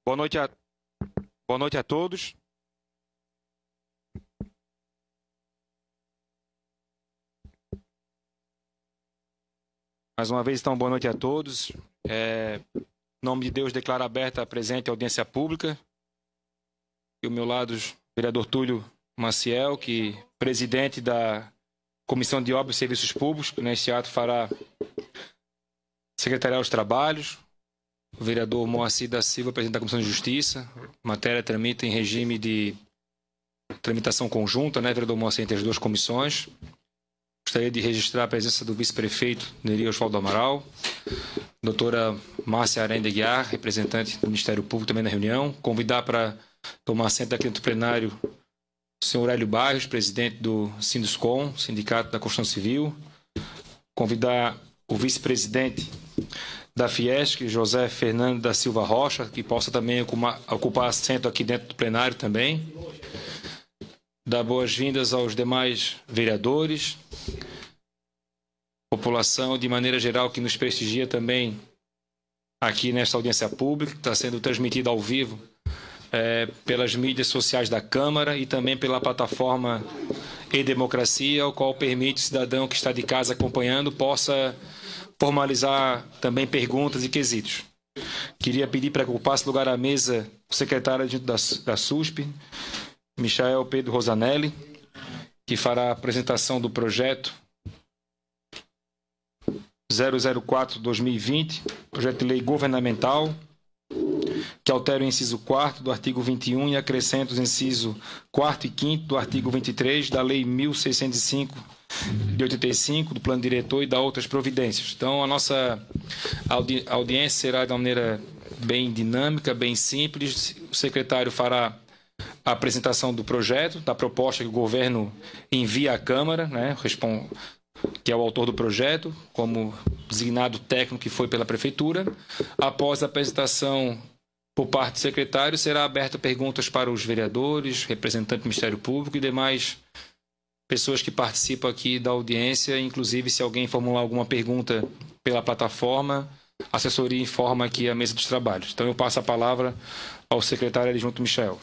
Boa noite boa noite a todos. Mais uma vez, então, boa noite a todos. Em nome de Deus, declaro aberta a presente audiência pública. E ao meu lado, o vereador Túlio Maciel, que presidente da Comissão de Obras e Serviços Públicos, que neste ato fará secretariar os trabalhos. O vereador Moacir da Silva, presidente da Comissão de Justiça. A matéria tramita em regime de tramitação conjunta, né, vereador Moacir, entre as duas comissões. Gostaria de registrar a presença do vice-prefeito Neri Osvaldo Amaral, doutora Márcia Arenda Guiar, representante do Ministério Público também na reunião. Convidar para tomar assento aqui no plenário o senhor Hélio Barros, presidente do Sinduscom, Sindicato da Construção Civil. Convidar o vice-presidente da Fiesc, José Fernando da Silva Rocha, que possa também ocupar assento aqui dentro do plenário também. Dar boas-vindas aos demais vereadores, população de maneira geral que nos prestigia também aqui nesta audiência pública, que está sendo transmitida ao vivo pelas mídias sociais da Câmara e também pela plataforma e-Democracia, o qual permite o cidadão que está de casa acompanhando possa formalizar também perguntas e quesitos. Queria pedir para que ocupasse lugar à mesa o secretário da SUSP, Michael Pedro Rosanelli, que fará a apresentação do projeto 004/2020, projeto de lei governamental, que altera o inciso 4º do artigo 21 e acrescenta os incisos 4º e 5º do artigo 23 da Lei 1605 de 85, do Plano Diretor e da outras providências. Então, a nossa audiência será de uma maneira bem dinâmica, bem simples. O secretário fará a apresentação do projeto, da proposta que o governo envia à Câmara, né, que é o autor do projeto, como designado técnico que foi pela Prefeitura. Após a apresentação por parte do secretário, será aberta perguntas para os vereadores, representantes do Ministério Público e demais pessoas que participam aqui da audiência. Inclusive, se alguém formular alguma pergunta pela plataforma, a assessoria informa aqui a mesa dos trabalhos. Então, eu passo a palavra ao secretário adjunto Michel.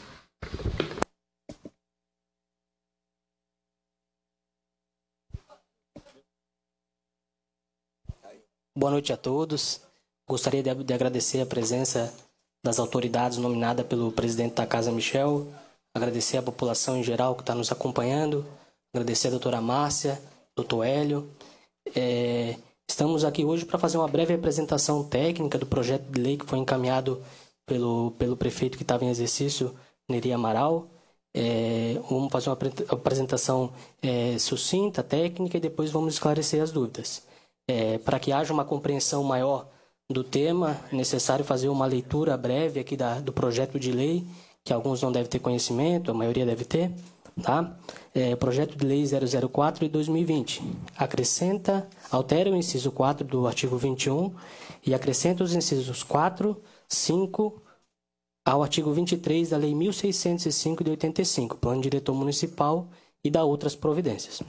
Boa noite a todos. Gostaria de agradecer a presença das autoridades nominadas pelo presidente da Casa, Michel. Agradecer a população em geral que está nos acompanhando. Agradecer a doutora Márcia, doutor Hélio. Estamos aqui hoje para fazer uma breve apresentação técnica do projeto de lei que foi encaminhado pelo prefeito que estava em exercício, Neri Amaral. Vamos fazer uma apresentação sucinta, técnica, e depois vamos esclarecer as dúvidas. Para que haja uma compreensão maior do tema, é necessário fazer uma leitura breve aqui do projeto de lei, que alguns não devem ter conhecimento, a maioria deve ter. Tá? Projeto de lei 004 de 2020. Altera o inciso 4 do artigo 21 e acrescenta os incisos 4, 5 ao artigo 23 da Lei 1605 de 85, Plano Diretor Municipal, e da outras providências.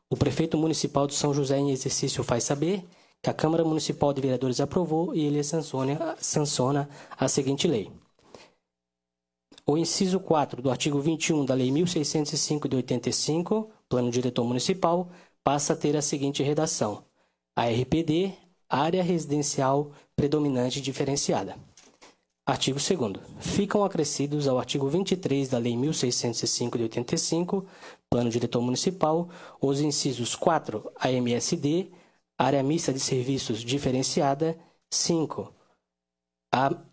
O prefeito municipal de São José em exercício faz saber que a Câmara Municipal de Vereadores aprovou e ele sanciona a seguinte lei. O inciso 4 do artigo 21 da Lei 1605 de 85, Plano Diretor Municipal, passa a ter a seguinte redação: ARPD, Área Residencial Predominante Diferenciada. Artigo 2º. Ficam acrescidos ao artigo 23 da Lei 1605 de 85, Plano Diretor Municipal, os incisos 4, AMSD, Área Mista de Serviços Diferenciada, 5,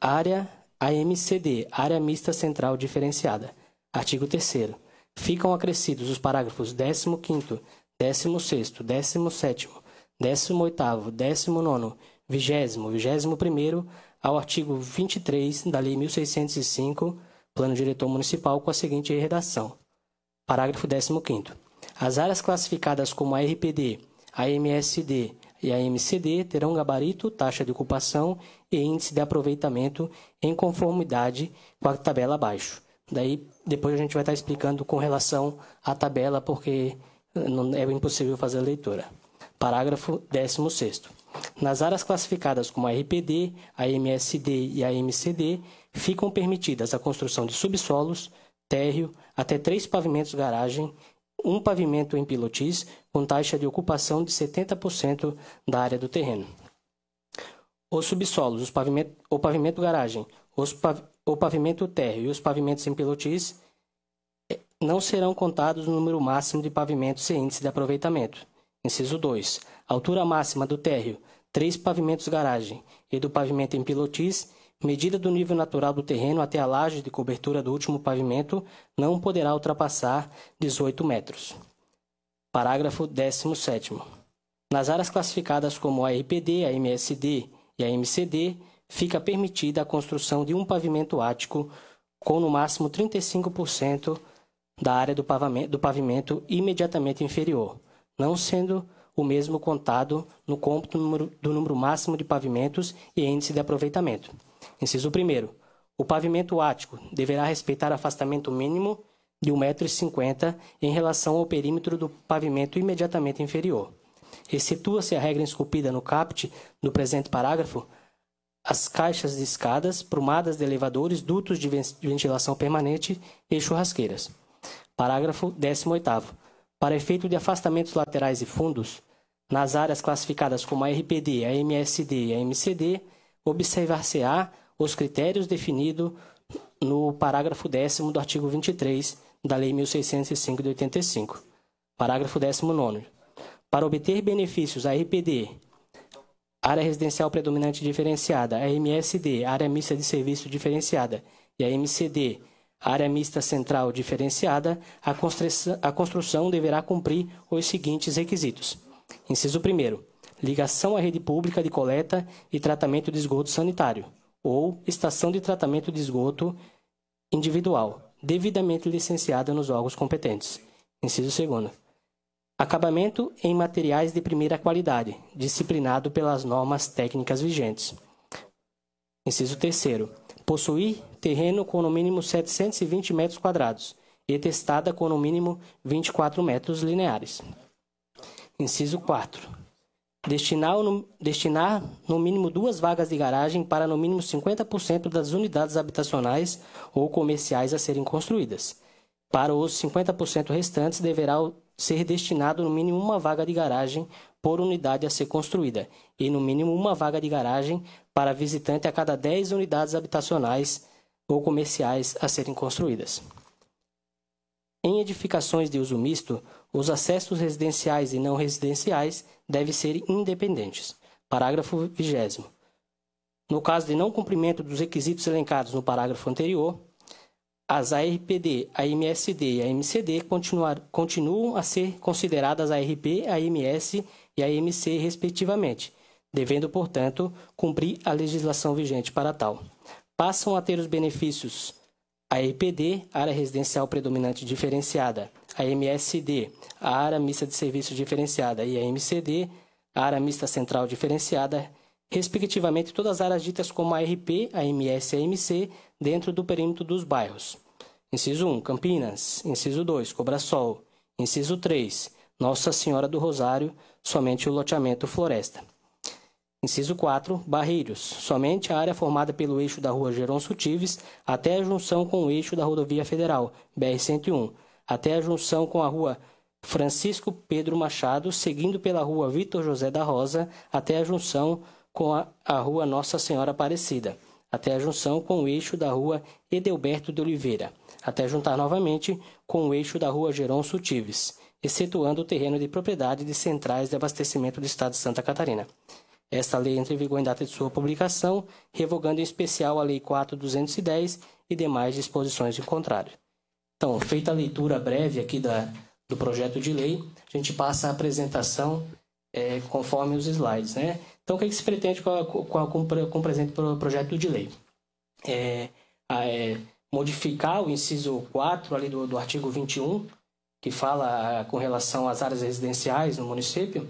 Área AMCD, Área Mista Central Diferenciada. Artigo 3º. Ficam acrescidos os parágrafos 15º, 16º, 17º, 18º, 19º, 20º, 21º, ao artigo 23 da Lei 1605, Plano Diretor Municipal, com a seguinte redação. Parágrafo 15º. As áreas classificadas como ARPD, AMSD e AMCD terão gabarito, taxa de ocupação e índice de aproveitamento em conformidade com a tabela abaixo. Daí, depois a gente vai estar explicando com relação à tabela, porque é impossível fazer a leitura. Parágrafo 16º. Nas áreas classificadas como a RPD, a MSD e a MCD, ficam permitidas a construção de subsolos, térreo, até 3 pavimentos garagem, 1 pavimento em pilotis, com taxa de ocupação de 70% da área do terreno. Os subsolos, o pavimento garagem, o pavimento térreo e os pavimentos em pilotis não serão contados no número máximo de pavimentos e índice de aproveitamento. Inciso 2. A altura máxima do térreo, 3 pavimentos garagem, e do pavimento em pilotis, medida do nível natural do terreno até a laje de cobertura do último pavimento, não poderá ultrapassar 18 metros. Parágrafo 17º. Nas áreas classificadas como a RPD, a MSD e a MCD, fica permitida a construção de um pavimento ático com no máximo 35% da área do pavimento imediatamente inferior, não sendo o mesmo contado no cômputo do número máximo de pavimentos e índice de aproveitamento. Inciso 1º. O pavimento ático deverá respeitar afastamento mínimo de 1,50 m em relação ao perímetro do pavimento imediatamente inferior. Excetua-se a regra esculpida no caput do presente parágrafo as caixas de escadas, prumadas de elevadores, dutos de ventilação permanente e churrasqueiras. Parágrafo 18º. Para efeito de afastamentos laterais e fundos, nas áreas classificadas como a RPD, a MSD e a MCD, observar-se-á os critérios definidos no parágrafo 10º do artigo 23 da Lei 1605 de 85. Parágrafo 19º. Para obter benefícios, a RPD, Área Residencial Predominante Diferenciada, a MSD, Área Mista de Serviço Diferenciada, e a MCD, Área Mista Central Diferenciada, a construção deverá cumprir os seguintes requisitos. Inciso 1º. Ligação à rede pública de coleta e tratamento de esgoto sanitário, ou estação de tratamento de esgoto individual, devidamente licenciada nos órgãos competentes. Inciso 2º. Acabamento em materiais de primeira qualidade, disciplinado pelas normas técnicas vigentes. Inciso 3º. Possuir terreno com no mínimo 720 metros quadrados e testada com no mínimo 24 metros lineares. Inciso 4º. Destinar no mínimo 2 vagas de garagem para no mínimo 50% das unidades habitacionais ou comerciais a serem construídas. Para os 50% restantes, deverá ser destinado no mínimo 1 vaga de garagem por unidade a ser construída e no mínimo 1 vaga de garagem para visitante a cada 10 unidades habitacionais ou comerciais a serem construídas. Em edificações de uso misto, os acessos residenciais e não residenciais devem ser independentes. Parágrafo 20º. No caso de não cumprimento dos requisitos elencados no parágrafo anterior, as ARPD, a MSD e a MCD continuam a ser consideradas a ARP, a MS e a MC, respectivamente, devendo, portanto, cumprir a legislação vigente para tal. Passam a ter os benefícios a ARPD, Área Residencial Predominante Diferenciada, a MSD, a Área Mista de Serviços Diferenciada, e a MCD, a Área Mista Central Diferenciada, respectivamente todas as áreas ditas como a ARP, a MS e a MC, dentro do perímetro dos bairros. Inciso 1, Campinas. Inciso 2, Cobrasol. Inciso 3, Nossa Senhora do Rosário, somente o loteamento Floresta. Inciso 4, Barreiros. Somente a área formada pelo eixo da Rua Geronço Tives até a junção com o eixo da Rodovia Federal, BR-101, até a junção com a Rua Francisco Pedro Machado, seguindo pela Rua Vitor José da Rosa, até a junção com a Rua Nossa Senhora Aparecida, até a junção com o eixo da Rua Edelberto de Oliveira, até juntar novamente com o eixo da Rua Geronço Tives, excetuando o terreno de propriedade de centrais de abastecimento do Estado de Santa Catarina. Esta lei entra em vigor em data de sua publicação, revogando em especial a Lei 4.210 e demais disposições em contrário. Então, feita a leitura breve aqui do projeto de lei, a gente passa a apresentação conforme os slides, né? Então, o que se pretende com o presente projeto de lei? Modificar o inciso 4 ali do artigo 21, que fala com relação às áreas residenciais no município.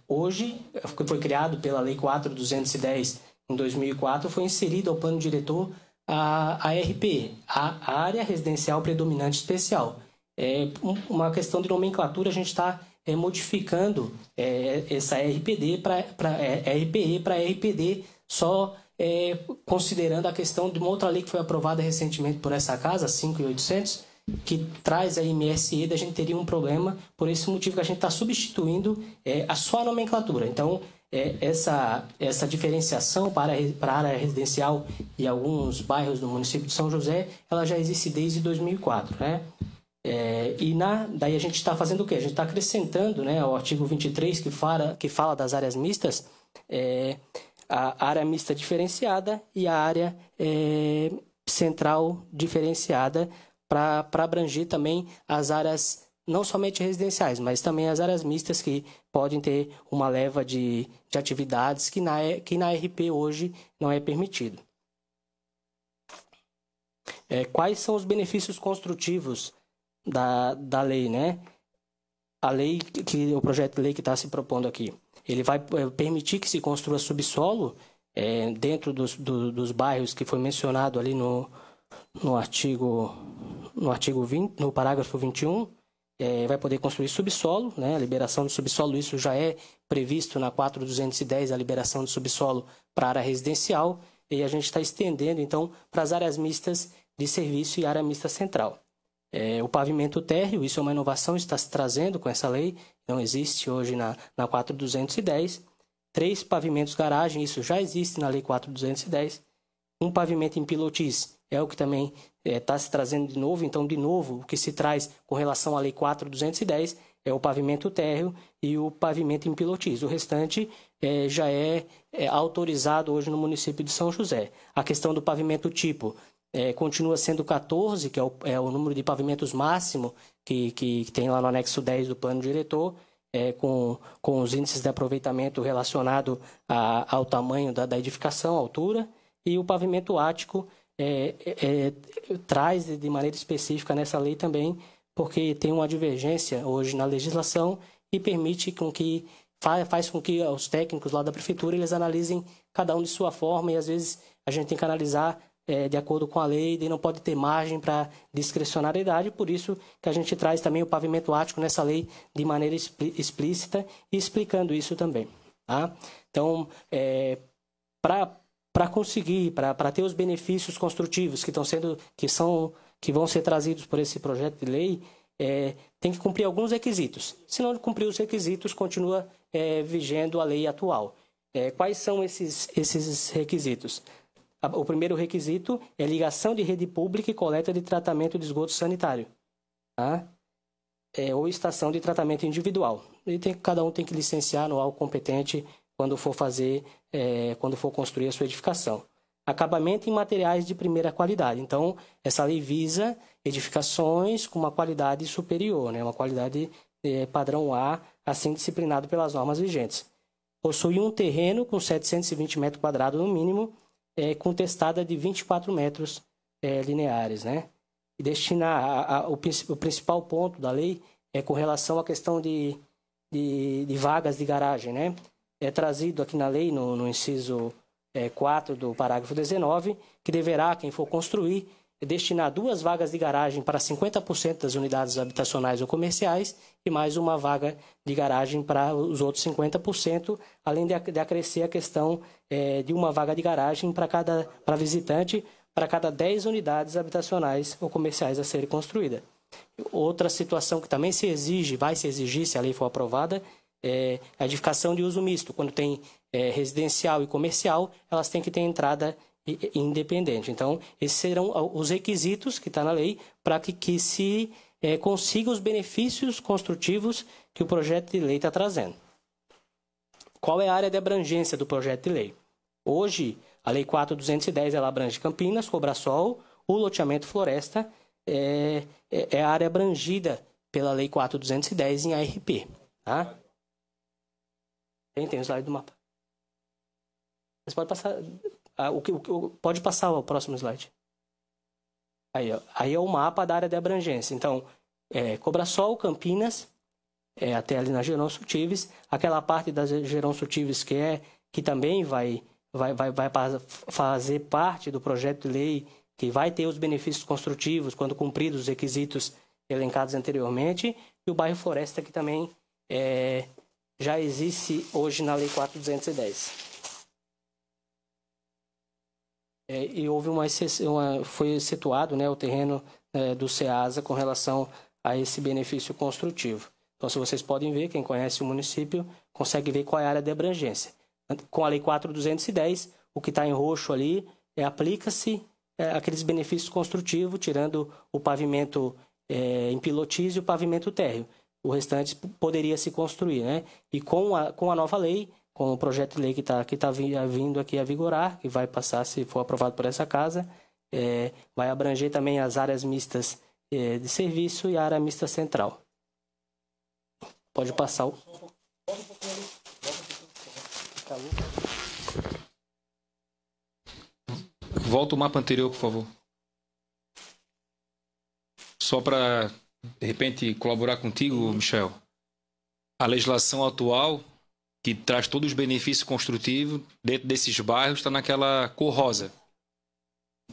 Hoje, foi criado pela Lei 4.210 em 2004, foi inserido ao plano diretor a ARP, a Área Residencial Predominante Especial. Uma questão de nomenclatura, a gente está modificando essa RPD RPE para RPD, só considerando a questão de uma outra lei que foi aprovada recentemente por essa casa, 5.800, que traz a MSE, da gente teria um problema, por esse motivo que a gente está substituindo a sua nomenclatura. Então, essa diferenciação para a área residencial e alguns bairros do município de São José, ela já existe desde 2004, né? Daí a gente está fazendo o quê? A gente está acrescentando, né, ao artigo 23, que fala das áreas mistas, a área mista diferenciada e a área central diferenciada, para abranger também as áreas não somente residenciais, mas também as áreas mistas, que podem ter uma leva de atividades que na RP hoje não é permitido. Quais são os benefícios construtivos da lei, né? A lei, o projeto de lei que está se propondo aqui, ele vai permitir que se construa subsolo dentro dos bairros que foi mencionado ali no artigo 20, no parágrafo 21, vai poder construir subsolo, né? A liberação de subsolo, isso já é previsto na 4.210, a liberação de subsolo para a área residencial, e a gente está estendendo, então, para as áreas mistas de serviço e área mista central. O pavimento térreo, isso é uma inovação, está se trazendo com essa lei, não existe hoje na 4.210. 3 pavimentos garagem, isso já existe na lei 4.210. Um pavimento em pilotis é o que também está se trazendo de novo. Então, de novo, o que se traz com relação à lei 4.210 é o pavimento térreo e o pavimento em pilotis. O restante já é autorizado hoje no município de São José. A questão do pavimento tipo continua sendo 14, que é o número de pavimentos máximo que tem lá no anexo 10 do plano diretor, com os índices de aproveitamento relacionado ao tamanho da edificação, altura, e o pavimento ático traz de maneira específica nessa lei também, porque tem uma divergência hoje na legislação e permite faz com que os técnicos lá da prefeitura eles analisem cada um de sua forma, e às vezes a gente tem que analisar de acordo com a lei, e não pode ter margem para discricionariedade, por isso que a gente traz também o pavimento ático nessa lei de maneira explícita e explicando isso também. Tá? Então, para conseguir, para ter os benefícios construtivos que vão ser trazidos por esse projeto de lei, tem que cumprir alguns requisitos. Se não cumprir os requisitos, continua vigendo a lei atual. Quais são esses requisitos? O primeiro requisito é ligação de rede pública e coleta de tratamento de esgoto sanitário, tá? Ou estação de tratamento individual. Cada um tem que licenciar no órgão competente quando for construir a sua edificação. Acabamento em materiais de primeira qualidade. Então, essa lei visa edificações com uma qualidade superior, né? Uma qualidade padrão A, assim disciplinado pelas normas vigentes. Possui um terreno com 720 metros quadrados no mínimo, com testada de 24 metros lineares, né? E destinar o principal ponto da lei com relação à questão de vagas de garagem, né? É trazido aqui na lei, no inciso 4 do parágrafo 19, que deverá, quem for construir, destinar 2 vagas de garagem para 50% das unidades habitacionais ou comerciais e mais uma vaga de garagem para os outros 50%, além de acrescer a questão de uma vaga de garagem para visitante para cada 10 unidades habitacionais ou comerciais a serem construídas. Outra situação que também vai se exigir, se a lei for aprovada, é a edificação de uso misto. Quando tem residencial e comercial, elas têm que ter entrada independente. Então, esses serão os requisitos que está na lei para que se consiga os benefícios construtivos que o projeto de lei está trazendo. Qual é a área de abrangência do projeto de lei? Hoje, a Lei 4.210 ela abrange Campinas, Cobrasol, o loteamento Floresta é a área abrangida pela Lei 4.210 em ARP. Tá? Tem o slide do mapa. Você pode passar... pode passar o próximo slide. Aí é o mapa da área de abrangência. Então, Cobrasol, Campinas, até ali na Gerão Surtives, aquela parte da Gerão Surtives que também vai fazer parte do projeto de lei, que vai ter os benefícios construtivos quando cumpridos os requisitos elencados anteriormente, e o bairro Floresta, que também já existe hoje na Lei 4.210. E houve foi situado, né, o terreno do SEASA com relação a esse benefício construtivo. Então, se vocês podem ver, quem conhece o município consegue ver qual é a área de abrangência. Com a Lei 4.210, o que está em roxo ali aplica-se aqueles benefícios construtivos, tirando o pavimento em pilotis e o pavimento térreo. O restante poderia se construir, né? E com a nova lei, com o projeto de lei que tá vindo aqui a vigorar, que vai passar, se for aprovado por essa casa, vai abranger também as áreas mistas de serviço e a área mista central. Pode passar o... Volta o mapa anterior, por favor. Só para, de repente, colaborar contigo, Michel. A legislação atual, que traz todos os benefícios construtivos dentro desses bairros, está naquela cor rosa.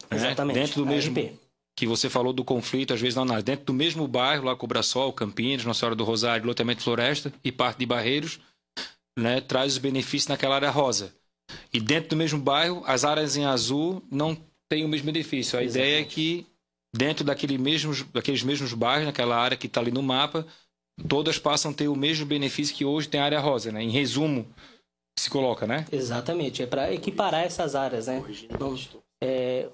Exatamente. Dentro do mesmo que você falou do conflito, às vezes não, dentro do mesmo bairro, lá Cobrasol, Campinas, Nossa Senhora do Rosário, loteamento Floresta e parte de Barreiros, né, traz os benefícios naquela área rosa. E dentro do mesmo bairro, as áreas em azul não têm o mesmo benefício. A ideia é que dentro daqueles mesmos bairros, naquela área que está ali no mapa, todas passam a ter o mesmo benefício que hoje tem a área rosa, né? Em resumo, se coloca, né? Exatamente, é para equiparar essas áreas, né?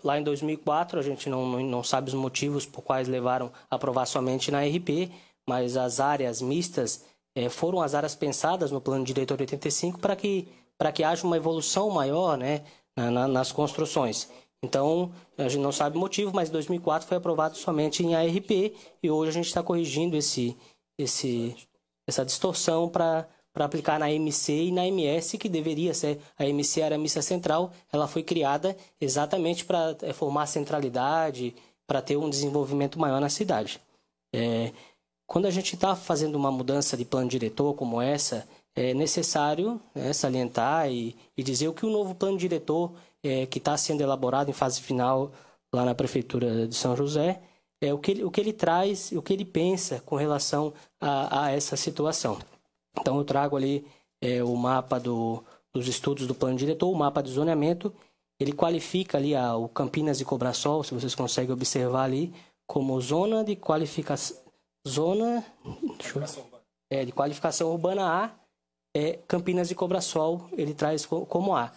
Lá em 2004, a gente não sabe os motivos por quais levaram a aprovar somente na RP, mas as áreas mistas foram as áreas pensadas no Plano Diretor 85 para que haja uma evolução maior, né, nas construções. Então, a gente não sabe o motivo, mas em 2004 foi aprovado somente em ARP e hoje a gente está corrigindo essa distorção para aplicar na MC e na MS, que deveria ser a MC, área mista central. Ela foi criada exatamente para formar centralidade, para ter um desenvolvimento maior na cidade. Quando a gente está fazendo uma mudança de plano diretor como essa, é necessário salientar e dizer o que o novo plano diretor que está sendo elaborado em fase final lá na Prefeitura de São José, o que ele traz, o que ele pensa com relação a essa situação. Então, eu trago ali o mapa dos estudos do plano diretor, o mapa de zoneamento. Ele qualifica ali o Campinas e Cobrasol, se vocês conseguem observar ali, como zona de qualificação... de qualificação urbana A, Campinas e Cobrasol, ele traz como A.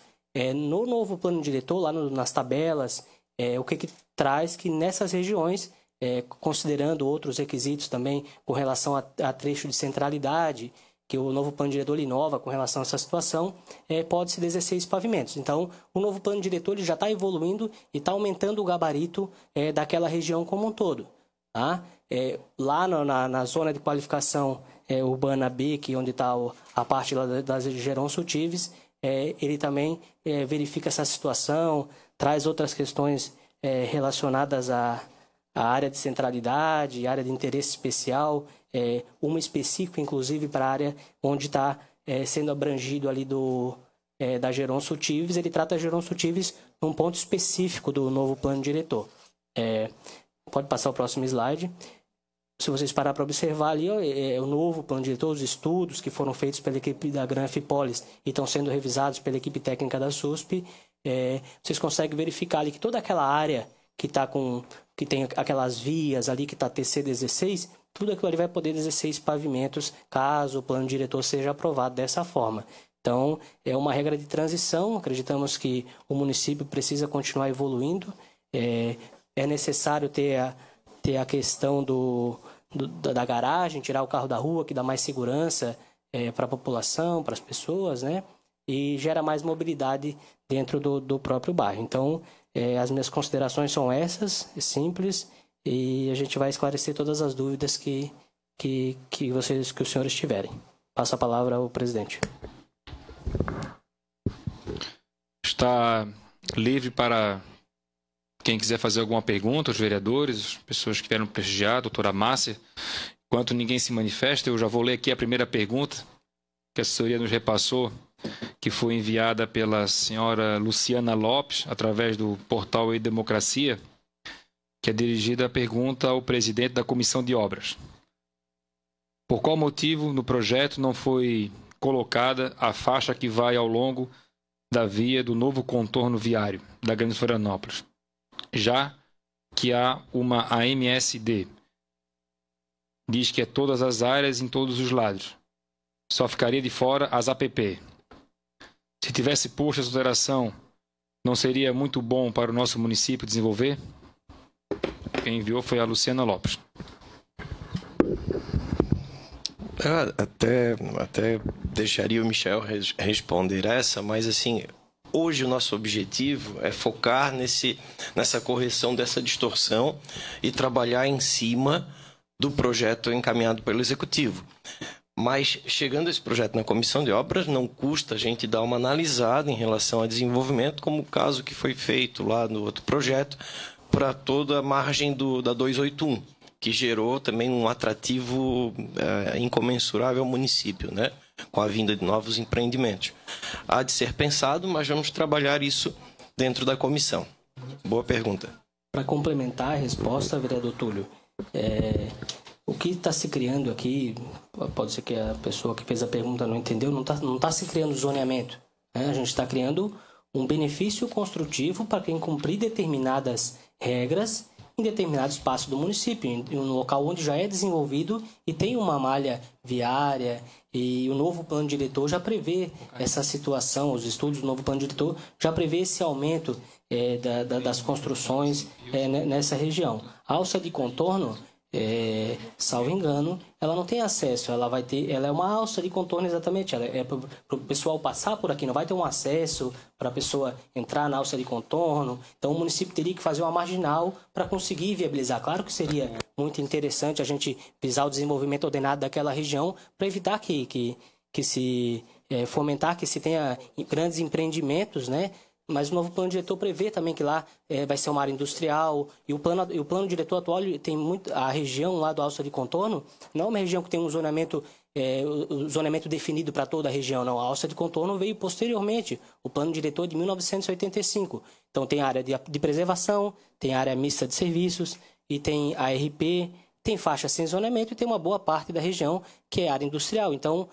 No novo plano diretor, lá nas tabelas, o que traz que nessas regiões, considerando outros requisitos também com relação a trecho de centralidade, que o novo plano diretor inova com relação a essa situação, pode-se 16 pavimentos. Então, o novo plano diretor ele já está evoluindo e está aumentando o gabarito daquela região como um todo. Tá? Lá na zona de qualificação urbana B, que é onde está a parte lá das Geronço-Tives, ele também verifica essa situação, traz outras questões relacionadas à área de centralidade, área de interesse especial, uma específica, inclusive, para a área onde está sendo abrangido ali da Geronço-Tives. Ele trata a Geronço-Tives num ponto específico do novo plano diretor. Pode passar o próximo slide. Se vocês parar para observar ali, o novo plano diretor, os estudos que foram feitos pela equipe da Granfipolis e estão sendo revisados pela equipe técnica da SUSP, vocês conseguem verificar ali que toda aquela área que tem aquelas vias ali que está TC16, tudo aquilo ali vai poder 16 pavimentos, caso o plano diretor seja aprovado dessa forma. Então, é uma regra de transição, acreditamos que o município precisa continuar evoluindo, é necessário ter a questão da garagem, tirar o carro da rua, que dá mais segurança para a população, para as pessoas, né? E gera mais mobilidade dentro do próprio bairro. Então, as minhas considerações são essas, simples, e a gente vai esclarecer todas as dúvidas que os senhores tiverem. Passo a palavra ao presidente. Está livre para quem quiser fazer alguma pergunta, os vereadores, as pessoas que querem prestigiar, a doutora Márcia. Enquanto ninguém se manifesta, eu já vou ler aqui a primeira pergunta que a assessoria nos repassou, que foi enviada pela senhora Luciana Lopes, através do portal E-Democracia, que é dirigida a pergunta ao presidente da Comissão de Obras. Por qual motivo no projeto não foi colocada a faixa que vai ao longo da via do novo contorno viário da Grande Florianópolis, já que há uma AMSD? Diz que é todas as áreas em todos os lados. Só ficaria de fora as APP. Se tivesse posto essa alteração, não seria muito bom para o nosso município desenvolver? Quem enviou foi a Luciana Lopes. Até deixaria o Michel responder essa, mas assim, hoje o nosso objetivo é focar nessa correção dessa distorção e trabalhar em cima do projeto encaminhado pelo Executivo. Mas, chegando esse projeto na Comissão de Obras, não custa a gente dar uma analisada em relação ao desenvolvimento, como o caso que foi feito lá no outro projeto, para toda a margem da 281, que gerou também um atrativo incomensurável ao município, né? Com a vinda de novos empreendimentos. Há de ser pensado, mas vamos trabalhar isso dentro da comissão. Boa pergunta. Para complementar a resposta, vereador Túlio, o que está se criando aqui, pode ser que a pessoa que fez a pergunta não entendeu, não tá se criando zoneamento, né? A gente está criando um benefício construtivo para quem cumprir determinadas regras em determinado espaço do município, em um local onde já é desenvolvido e tem uma malha viária, e o novo plano diretor já prevê essa situação, os estudos do novo plano diretor já prevê esse aumento das construções nessa região. A alça de contorno, salvo engano, ela não tem acesso, ela é uma alça de contorno exatamente, ela é para o pessoal passar por aqui, não vai ter um acesso para a pessoa entrar na alça de contorno, então o município teria que fazer uma marginal para conseguir viabilizar. Claro que seria muito interessante a gente visar o desenvolvimento ordenado daquela região para evitar que se fomentar, que se tenha grandes empreendimentos, né? Mas o novo plano diretor prevê também que lá vai ser uma área industrial, e o plano diretor atual tem muito, a região lá do Alça de Contorno não é uma região que tem um zoneamento definido para toda a região, não. A Alça de Contorno veio posteriormente, o plano diretor de 1985. Então tem área de preservação, tem área mista de serviços, e tem ARP, tem faixa sem zoneamento, e tem uma boa parte da região que é área industrial. Então,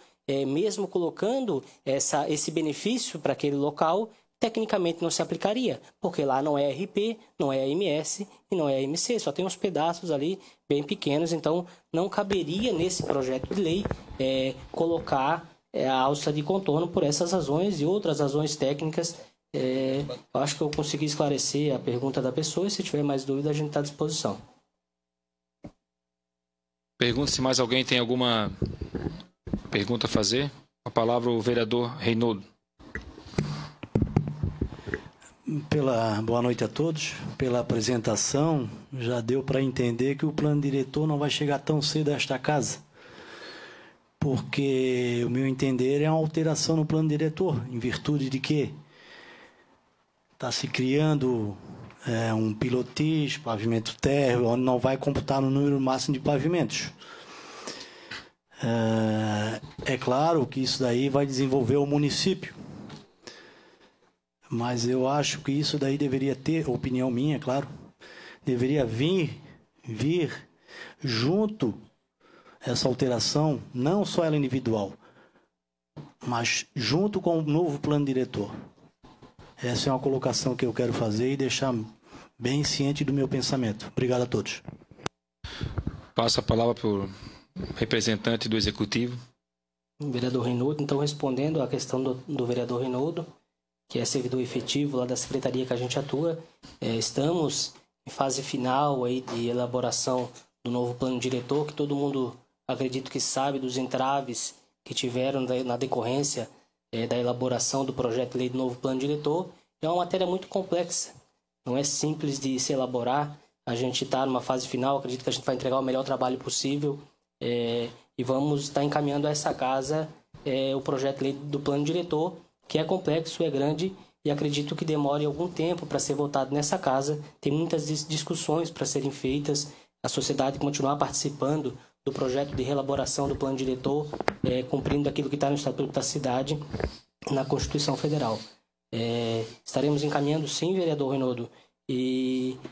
mesmo colocando esse benefício para aquele local, tecnicamente não se aplicaria, porque lá não é RP, não é AMS e não é AMC, só tem uns pedaços ali bem pequenos, então não caberia nesse projeto de lei colocar a alça de contorno por essas razões e outras razões técnicas. Eu acho que eu consegui esclarecer a pergunta da pessoa, e se tiver mais dúvida a gente está à disposição. Pergunta se mais alguém tem alguma pergunta a fazer. A palavra o vereador Reinaldo. Boa noite a todos. Pela apresentação, já deu para entender que o plano diretor não vai chegar tão cedo a esta casa, porque o meu entender é uma alteração no plano diretor, em virtude de que está se criando um pilotis, pavimento térreo, onde não vai computar no número máximo de pavimentos. É claro que isso daí vai desenvolver o município, mas eu acho que isso daí deveria ter, opinião minha, é claro, deveria vir junto essa alteração, não só ela individual, mas junto com o novo plano diretor. Essa é uma colocação que eu quero fazer e deixar bem ciente do meu pensamento. Obrigado a todos. Passo a palavra para o representante do Executivo. Vereador Reinaldo, então respondendo à questão do vereador Reinaldo, que é servidor efetivo lá da secretaria que a gente atua, estamos em fase final aí de elaboração do novo plano diretor, que todo mundo, acredito que sabe dos entraves que tiveram na decorrência da elaboração do projeto de lei do novo plano diretor. É uma matéria muito complexa, não é simples de se elaborar. A gente está numa fase final, acredito que a gente vai entregar o melhor trabalho possível, e vamos estar encaminhando a essa casa o projeto de lei do plano diretor, que é complexo, é grande, e acredito que demore algum tempo para ser votado nessa casa. Tem muitas discussões para serem feitas, a sociedade continuar participando do projeto de reelaboração do plano diretor, cumprindo aquilo que está no Estatuto da Cidade, na Constituição Federal. Estaremos encaminhando sim, vereador Reinaldo,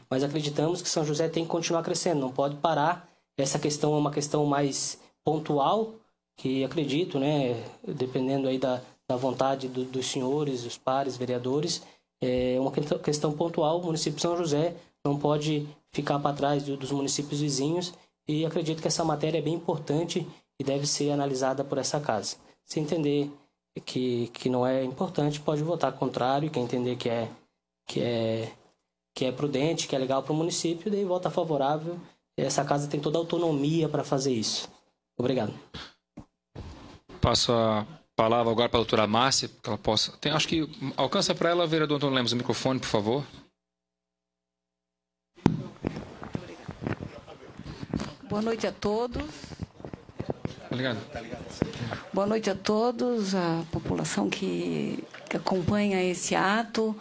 mas acreditamos que São José tem que continuar crescendo, não pode parar. Essa questão é uma questão mais pontual, que acredito, né, dependendo aí da vontade dos senhores, os pares, vereadores, é uma questão pontual. O município de São José não pode ficar para trás dos municípios vizinhos, e acredito que essa matéria é bem importante e deve ser analisada por essa casa. Se entender que não é importante, pode votar contrário. Quem entender que é prudente, que é legal para o município, daí vota favorável. Essa casa tem toda a autonomia para fazer isso. Obrigado. Passo a palavra agora para a doutora Márcia, que ela possa... acho que alcança para ela, vereador Antônio Lemos, o microfone, por favor. Boa noite a todos. Obrigado. Boa noite a todos, a população que acompanha esse ato,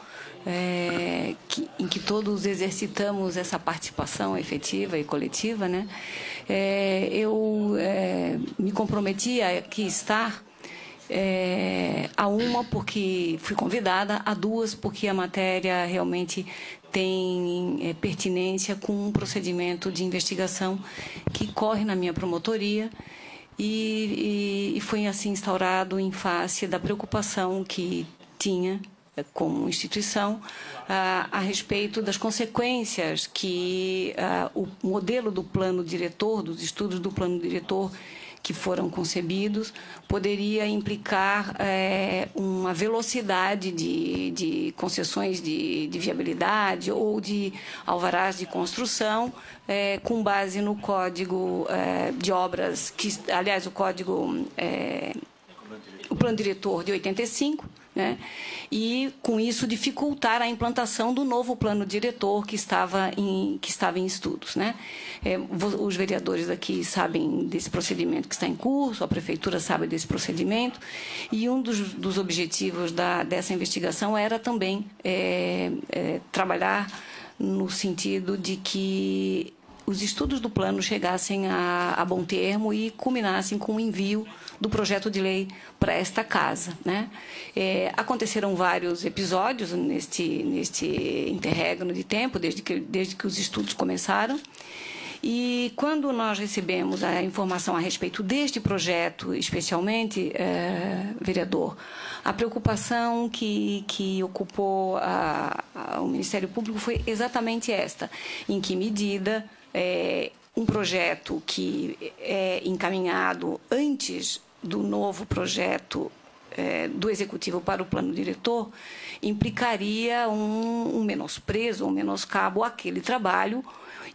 em que todos exercitamos essa participação efetiva e coletiva, né? Eu me comprometi a aqui estar, a uma porque fui convidada, a duas porque a matéria realmente tem pertinência com um procedimento de investigação que corre na minha promotoria, e foi assim instaurado em face da preocupação que tinha como instituição a respeito das consequências que o modelo do plano diretor, dos estudos do plano diretor que foram concebidos, poderia implicar uma velocidade de concessões de viabilidade ou de alvarás de construção, com base no Código de Obras, aliás, o plano diretor de 85, né? E, com isso, dificultar a implantação do novo plano diretor que estava em estudos, né? Os vereadores aqui sabem desse procedimento que está em curso, a prefeitura sabe desse procedimento, e um dos objetivos dessa investigação era também trabalhar no sentido de que os estudos do plano chegassem a bom termo e culminassem com o envio do projeto de lei para esta casa, né? Aconteceram vários episódios neste interregno de tempo, desde que os estudos começaram. E quando nós recebemos a informação a respeito deste projeto, especialmente, vereador, a preocupação que ocupou o Ministério Público foi exatamente esta: em que medida um projeto que é encaminhado antes do novo projeto do Executivo para o plano diretor implicaria um menosprezo, um menoscabo àquele trabalho,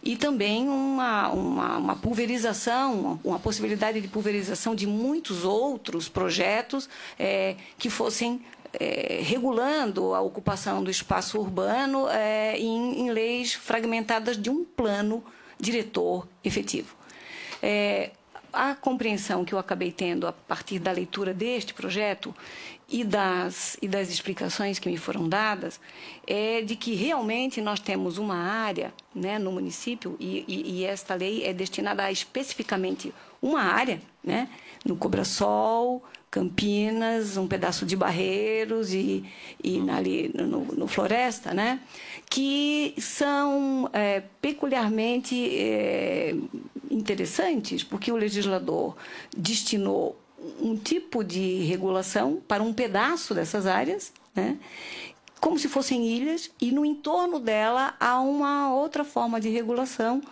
e também uma pulverização, uma possibilidade de pulverização de muitos outros projetos que fossem regulando a ocupação do espaço urbano em leis fragmentadas de um plano diretor efetivo. A compreensão que eu acabei tendo a partir da leitura deste projeto e das explicações que me foram dadas é de que realmente nós temos uma área, né, no município, e esta lei é destinada a especificamente uma área, né, no Cobrasol, Campinas, um pedaço de Barreiros e ali no Floresta, né, que são peculiarmente interessantes, porque o legislador destinou um tipo de regulação para um pedaço dessas áreas, né, como se fossem ilhas, e no entorno dela há uma outra forma de regulação,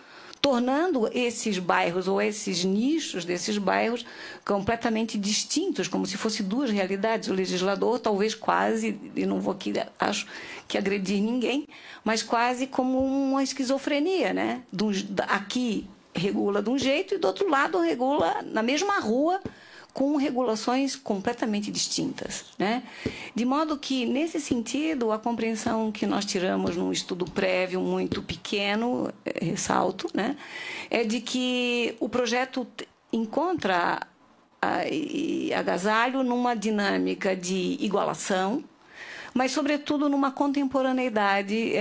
tornando esses bairros ou esses nichos desses bairros completamente distintos, como se fossem duas realidades. O legislador, talvez quase, e não vou aqui, acho que agredir ninguém, mas quase como uma esquizofrenia, né? Aqui regula de um jeito e do outro lado regula na mesma rua, com regulações completamente distintas, né? De modo que, nesse sentido, a compreensão que nós tiramos num estudo prévio muito pequeno, ressalto, né, é de que o projeto encontra agasalho numa dinâmica de igualação, mas, sobretudo, numa contemporaneidade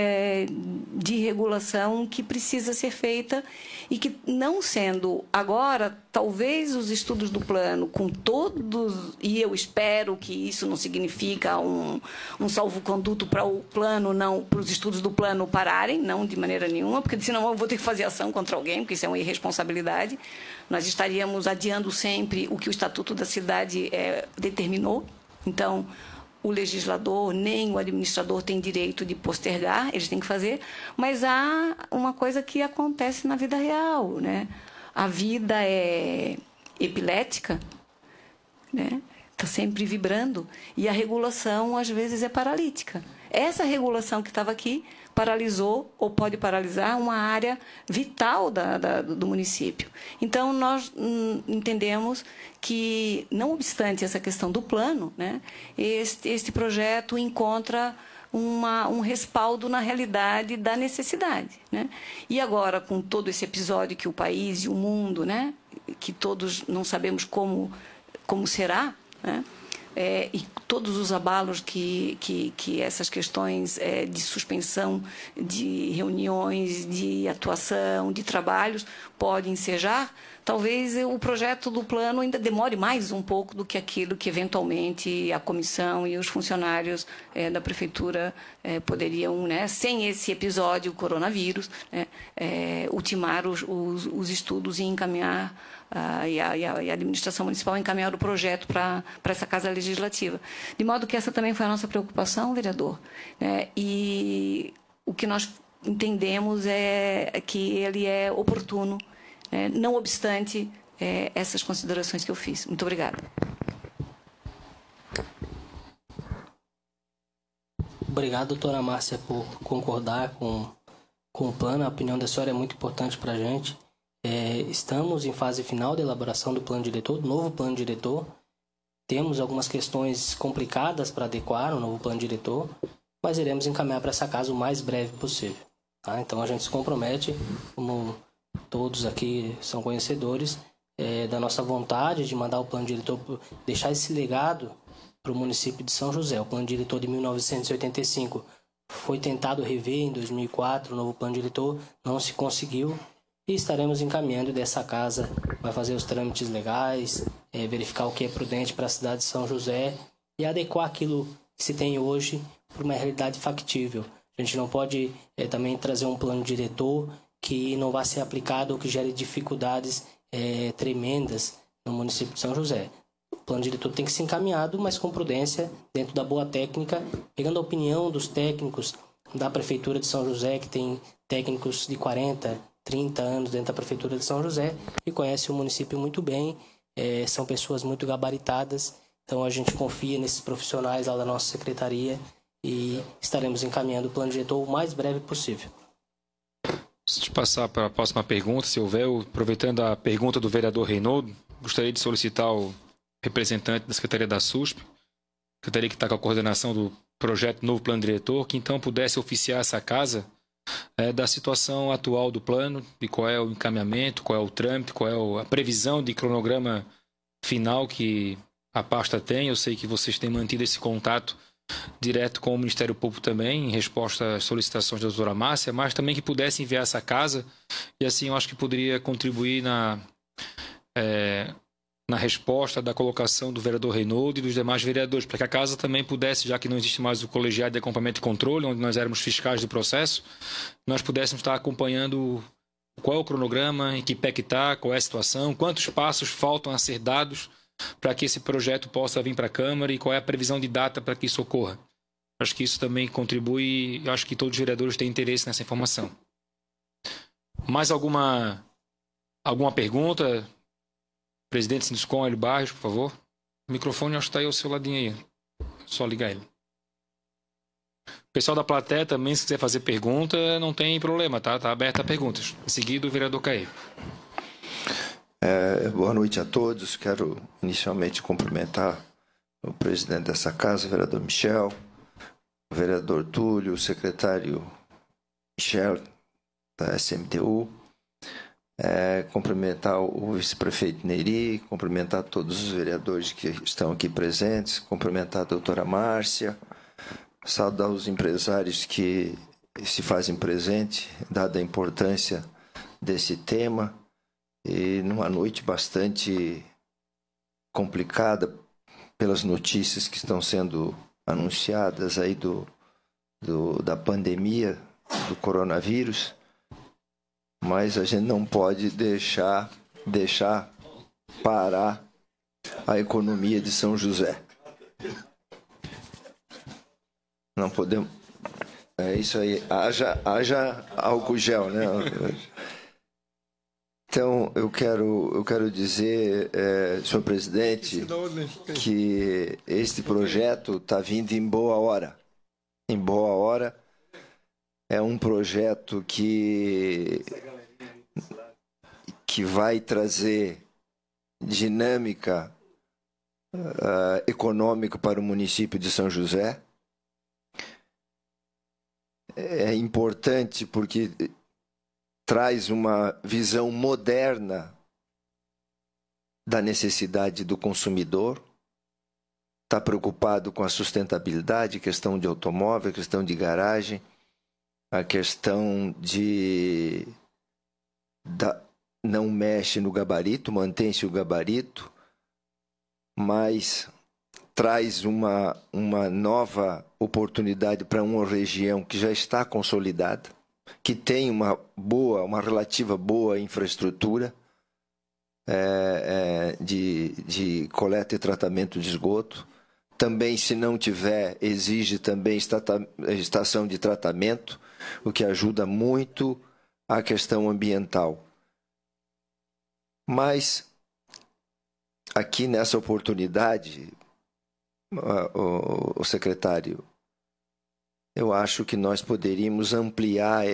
de regulação que precisa ser feita e que, não sendo agora, talvez os estudos do plano, com todos, e eu espero que isso não significa um salvo-conduto para o plano, não, para os estudos do plano pararem, não de maneira nenhuma, porque senão eu vou ter que fazer ação contra alguém, porque isso é uma irresponsabilidade. Nós estaríamos adiando sempre o que o Estatuto da Cidade determinou. Então, o legislador nem o administrador tem direito de postergar, eles têm que fazer, mas há uma coisa que acontece na vida real, né? A vida é epilética, né? Está sempre vibrando, e a regulação, às vezes, é paralítica. Essa regulação que estava aqui paralisou, ou pode paralisar, uma área vital do município. Então, nós entendemos que, não obstante essa questão do plano, né, este projeto encontra um respaldo na realidade da necessidade, né? E agora, com todo esse episódio que o país e o mundo, né, que todos não sabemos como será, né? E todos os abalos que essas questões de suspensão de reuniões, de atuação, de trabalhos podem ensejar, talvez o projeto do plano ainda demore mais um pouco do que aquilo que, eventualmente, a comissão e os funcionários da prefeitura poderiam, né, sem esse episódio coronavírus, né, ultimar os estudos e encaminhar e a administração municipal encaminhar o projeto para essa Casa Legislativa. De modo que essa também foi a nossa preocupação, vereador, né? E o que nós entendemos é que ele é oportuno, né? Não obstante essas considerações que eu fiz. Muito obrigada. Obrigado, doutora Márcia, por concordar com o plano. A opinião da senhora é muito importante para a gente. Estamos em fase final da elaboração do plano diretor, do novo plano diretor. Temos algumas questões complicadas para adequar no novo plano diretor, mas iremos encaminhar para essa casa o mais breve possível. Tá? Então, a gente se compromete, como todos aqui são conhecedores, da nossa vontade de mandar o plano diretor, deixar esse legado para o município de São José. O plano diretor de 1985 foi tentado rever em 2004, o novo plano diretor não se conseguiu. E estaremos encaminhando dessa casa, vai fazer os trâmites legais, verificar o que é prudente para a cidade de São José e adequar aquilo que se tem hoje para uma realidade factível. A gente não pode também trazer um plano diretor que não vá ser aplicado ou que gere dificuldades tremendas no município de São José. O plano diretor tem que ser encaminhado, mas com prudência, dentro da boa técnica, pegando a opinião dos técnicos da Prefeitura de São José, que tem técnicos de 40, 30 anos dentro da Prefeitura de São José e conhece o município muito bem, são pessoas muito gabaritadas, então a gente confia nesses profissionais lá da nossa secretaria e estaremos encaminhando o plano diretor o mais breve possível. Antes de passar para a próxima pergunta, se houver, aproveitando a pergunta do vereador Reinaldo, gostaria de solicitar o representante da Secretaria da SUSP, secretaria que está com a coordenação do projeto Novo Plano Diretor, que então pudesse oficiar essa casa da situação atual do plano, de qual é o encaminhamento, qual é o trâmite, qual é a previsão de cronograma final que a pasta tem. Eu sei que vocês têm mantido esse contato direto com o Ministério Público também, em resposta às solicitações da doutora Márcia, mas também que pudesse enviar essa casa, e assim eu acho que poderia contribuir na resposta da colocação do vereador Reinaldo e dos demais vereadores, para que a casa também pudesse, já que não existe mais o colegiado de acompanhamento e controle, onde nós éramos fiscais do processo, nós pudéssemos estar acompanhando qual é o cronograma, em que pé que está, qual é a situação, quantos passos faltam a ser dados para que esse projeto possa vir para a Câmara e qual é a previsão de data para que isso ocorra. Acho que isso também contribui e acho que todos os vereadores têm interesse nessa informação. Mais alguma pergunta? Presidente Sinduscom, Hélio Barros, por favor. O microfone acho que está aí ao seu ladinho aí. Só ligar ele. O pessoal da plateia também, se quiser fazer pergunta, não tem problema, tá? Está aberta a perguntas. Em seguida, o vereador Caê. Boa noite a todos. Quero inicialmente cumprimentar o presidente dessa casa, o vereador Michel, o vereador Túlio, o secretário Michel, da SMTU, cumprimentar o vice-prefeito Neri, cumprimentar todos os vereadores que estão aqui presentes, cumprimentar a doutora Márcia, saudar os empresários que se fazem presente, dada a importância desse tema, e numa noite bastante complicada pelas notícias que estão sendo anunciadas aí da pandemia do coronavírus, mas a gente não pode deixar parar a economia de São José. Não podemos. É isso aí. Haja álcool gel, né? Então, eu quero dizer, senhor presidente, que este projeto está vindo em boa hora. Em boa hora. É um projeto que vai trazer dinâmica econômica para o município de São José. É importante porque traz uma visão moderna da necessidade do consumidor, está preocupado com a sustentabilidade, questão de automóvel, questão de garagem, a questão não mexe no gabarito, mantém-se o gabarito, mas traz uma nova oportunidade para uma região que já está consolidada, que tem uma relativa boa infraestrutura de coleta e tratamento de esgoto. Também, se não tiver, exige também estação de tratamento, o que ajuda muito a questão ambiental. Mas, aqui nessa oportunidade, o secretário, eu acho que nós poderíamos ampliar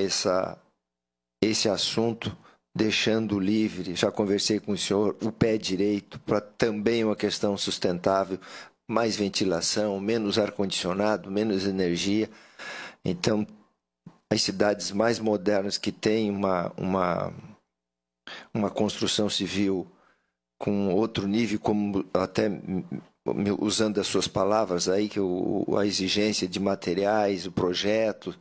esse assunto, deixando livre, já conversei com o senhor, o pé direito, para também uma questão sustentável, mais ventilação, menos ar-condicionado, menos energia. Então, as cidades mais modernas que têm uma construção civil com outro nível, como até usando as suas palavras aí, que a exigência de materiais, o projeto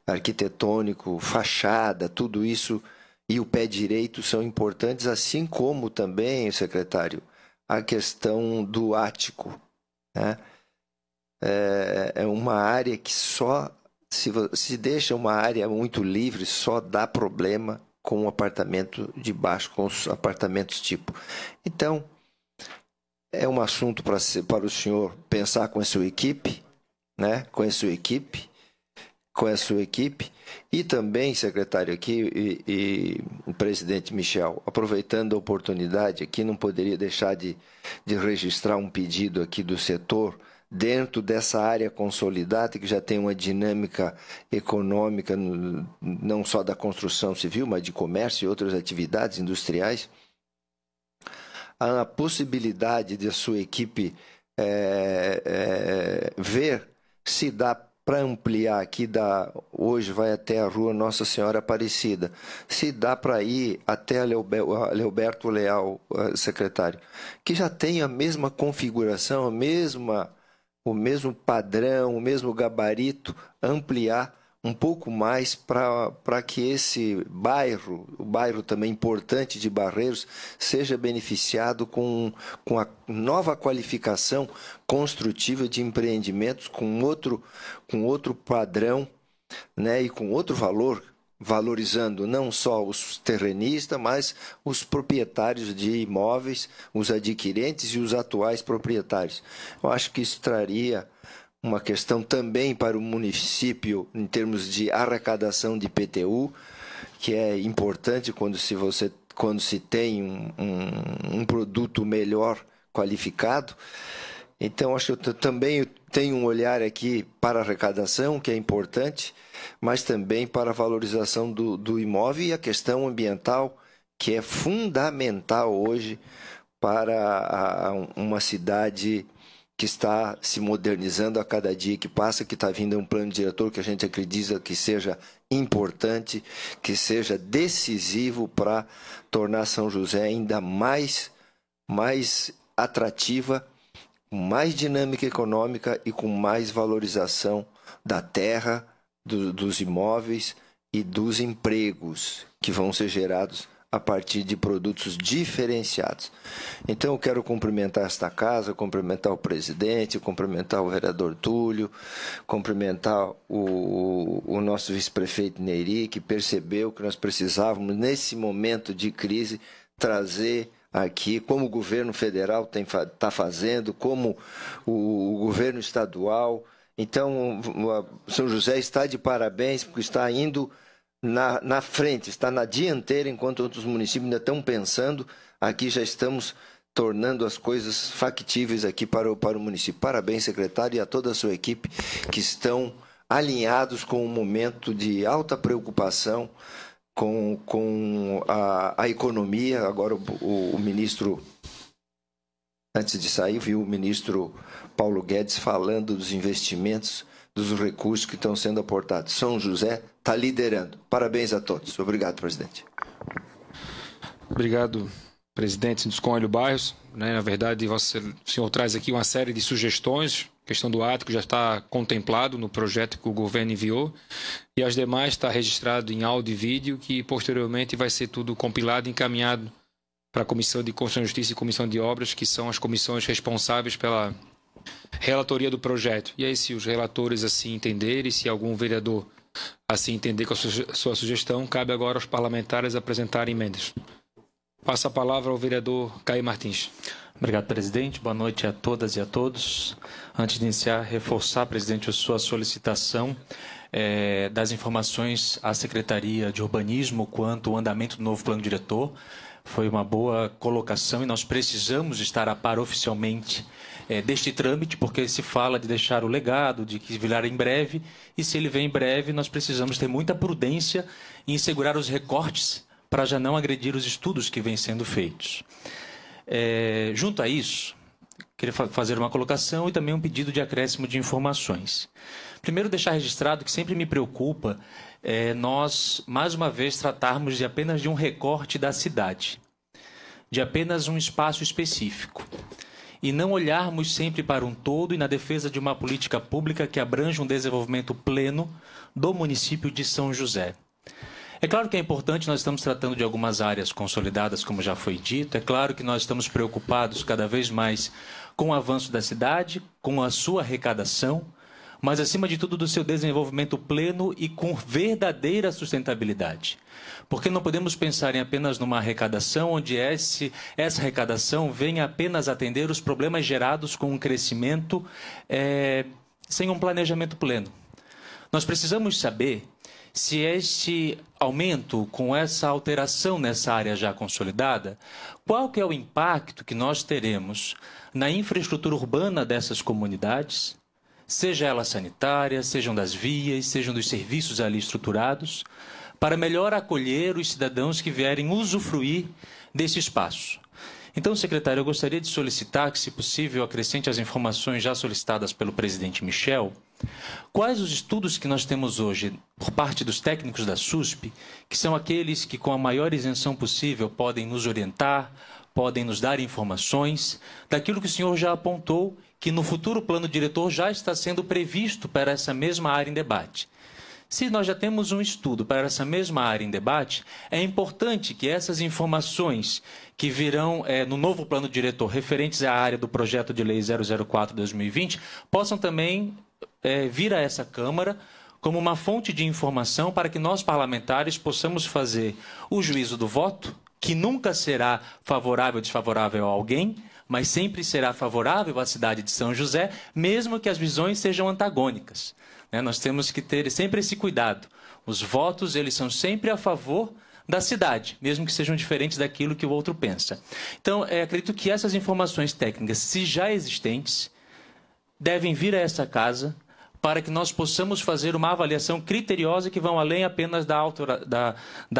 arquitetônico, fachada, tudo isso e o pé direito são importantes, assim como também, secretário, a questão do ático, né? É uma área que só, se deixa uma área muito livre, só dá problema com o apartamento de baixo, com os apartamentos tipo. Então, é um assunto para o senhor pensar com a sua equipe, né? Com a sua equipe. E também, secretário, aqui, e presidente Michel, aproveitando a oportunidade aqui, não poderia deixar de registrar um pedido aqui do setor, dentro dessa área consolidada, que já tem uma dinâmica econômica, não só da construção civil, mas de comércio e outras atividades industriais, a possibilidade de a sua equipe ver se dá para ampliar aqui, hoje vai até a rua Nossa Senhora Aparecida, se dá para ir até a Leoberto Leal, secretário, que já tem a mesma configuração, o mesmo padrão, o mesmo gabarito, ampliar um pouco mais para que esse bairro, o bairro também importante de Barreiros, seja beneficiado com a nova qualificação construtiva de empreendimentos com outro padrão, né, e com outro valor, valorizando não só os terrenistas, mas os proprietários de imóveis, os adquirentes e os atuais proprietários. Eu acho que isso traria uma questão também para o município em termos de arrecadação de IPTU, que é importante quando se tem um produto melhor qualificado. Então, acho que eu também tenho um olhar aqui para a arrecadação, que é importante, mas também para a valorização do imóvel e a questão ambiental, que é fundamental hoje para uma cidade que está se modernizando a cada dia que passa, que está vindo um plano diretor que a gente acredita que seja importante, que seja decisivo para tornar São José ainda mais atrativa, com mais dinâmica econômica e com mais valorização da terra, dos imóveis e dos empregos que vão ser gerados a partir de produtos diferenciados. Então, eu quero cumprimentar esta casa, cumprimentar o presidente, cumprimentar o vereador Túlio, cumprimentar o nosso vice-prefeito Nery, que percebeu que nós precisávamos, nesse momento de crise, trazer aqui, como o governo federal está fazendo, como o governo estadual. Então, São José está de parabéns, porque está indo na frente, está na dianteira, enquanto outros municípios ainda estão pensando. Aqui já estamos tornando as coisas factíveis aqui para o município. Parabéns, secretário, e a toda a sua equipe que estão alinhados com um momento de alta preocupação com a economia. Agora o ministro, antes de sair, viu o ministro Paulo Guedes falando dos investimentos, dos recursos que estão sendo aportados. São José está liderando. Parabéns a todos. Obrigado, presidente. Obrigado, presidente Sinduscom Hélio Barros. Na verdade, o senhor traz aqui uma série de sugestões. A questão do ático já está contemplado no projeto que o governo enviou. E as demais está registrado em áudio e vídeo, que posteriormente vai ser tudo compilado e encaminhado para a Comissão de Constituição e Justiça e Comissão de Obras, que são as comissões responsáveis pela relatoria do projeto. E aí, se os relatores assim entenderem, se algum vereador assim entender com a sua sugestão, cabe agora aos parlamentares apresentarem emendas. Passo a palavra ao vereador Caio Martins. Obrigado, presidente. Boa noite a todas e a todos. Antes de iniciar, reforçar, presidente, a sua solicitação das informações à Secretaria de Urbanismo quanto ao andamento do novo plano diretor. Foi uma boa colocação e nós precisamos estar a par oficialmente deste trâmite, porque se fala de deixar o legado, de que virá em breve, e se ele vem em breve, nós precisamos ter muita prudência em segurar os recortes para já não agredir os estudos que vêm sendo feitos. Junto a isso, queria fazer uma colocação e também um pedido de acréscimo de informações. Primeiro, deixar registrado que sempre me preocupa nós, mais uma vez, tratarmos de apenas de um recorte da cidade, de apenas um espaço específico, e não olharmos sempre para um todo e na defesa de uma política pública que abrange um desenvolvimento pleno do município de São José. É claro que é importante, nós estamos tratando de algumas áreas consolidadas, como já foi dito. É claro que nós estamos preocupados cada vez mais com o avanço da cidade, com a sua arrecadação, mas, acima de tudo, do seu desenvolvimento pleno e com verdadeira sustentabilidade. Porque não podemos pensar em apenas numa arrecadação onde essa arrecadação venha apenas atender os problemas gerados com um crescimento sem um planejamento pleno. Nós precisamos saber se este aumento, com essa alteração nessa área já consolidada, qual que é o impacto que nós teremos na infraestrutura urbana dessas comunidades, seja ela sanitária, sejam das vias, sejam dos serviços ali estruturados, para melhor acolher os cidadãos que vierem usufruir desse espaço. Então, secretário, eu gostaria de solicitar que, se possível, acrescente as informações já solicitadas pelo presidente Michel. Quais os estudos que nós temos hoje por parte dos técnicos da SUSP, que são aqueles que, com a maior isenção possível, podem nos orientar, podem nos dar informações daquilo que o senhor já apontou, que no futuro plano diretor já está sendo previsto para essa mesma área em debate. Se nós já temos um estudo para essa mesma área em debate, é importante que essas informações que virão no novo plano diretor referentes à área do projeto de lei 004/2020 possam também vir a essa Câmara como uma fonte de informação para que nós, parlamentares, possamos fazer o juízo do voto, que nunca será favorável ou desfavorável a alguém, mas sempre será favorável à cidade de São José, mesmo que as visões sejam antagônicas. Nós temos que ter sempre esse cuidado. Os votos, eles são sempre a favor da cidade, mesmo que sejam diferentes daquilo que o outro pensa. Então, acredito que essas informações técnicas, se já existentes, devem vir a essa casa para que nós possamos fazer uma avaliação criteriosa que vão além apenas da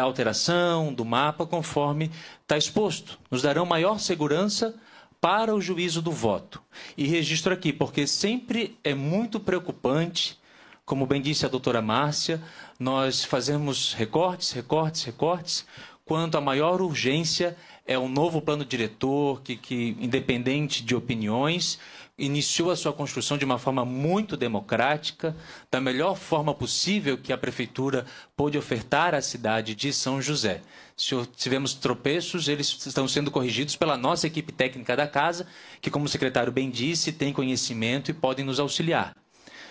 alteração, do mapa, conforme está exposto. Nos darão maior segurança para o juízo do voto. E registro aqui, porque sempre é muito preocupante Como bem disse a doutora Márcia, nós fazemos recortes. Quanto a maior urgência é um novo plano diretor que, independente de opiniões, iniciou a sua construção de uma forma muito democrática, da melhor forma possível que a Prefeitura pôde ofertar à cidade de São José. Se tivemos tropeços, eles estão sendo corrigidos pela nossa equipe técnica da casa, que, como o secretário bem disse, tem conhecimento e podem nos auxiliar.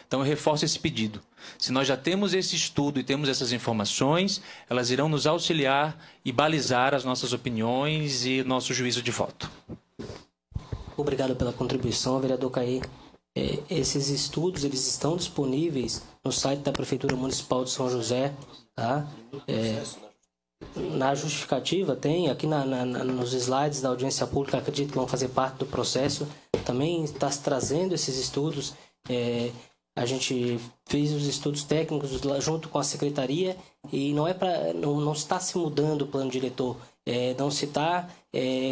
Então, eu reforço esse pedido. Se nós já temos esse estudo e temos essas informações, elas irão nos auxiliar e balizar as nossas opiniões e nosso juízo de voto. Obrigado pela contribuição, vereador Caí. Esses estudos eles estão disponíveis no site da Prefeitura Municipal de São José. Tá? Na justificativa tem, aqui nos slides da audiência pública, acredito que vão fazer parte do processo, também está se trazendo esses estudos. A gente fez os estudos técnicos junto com a secretaria e não está se mudando o plano diretor, não se está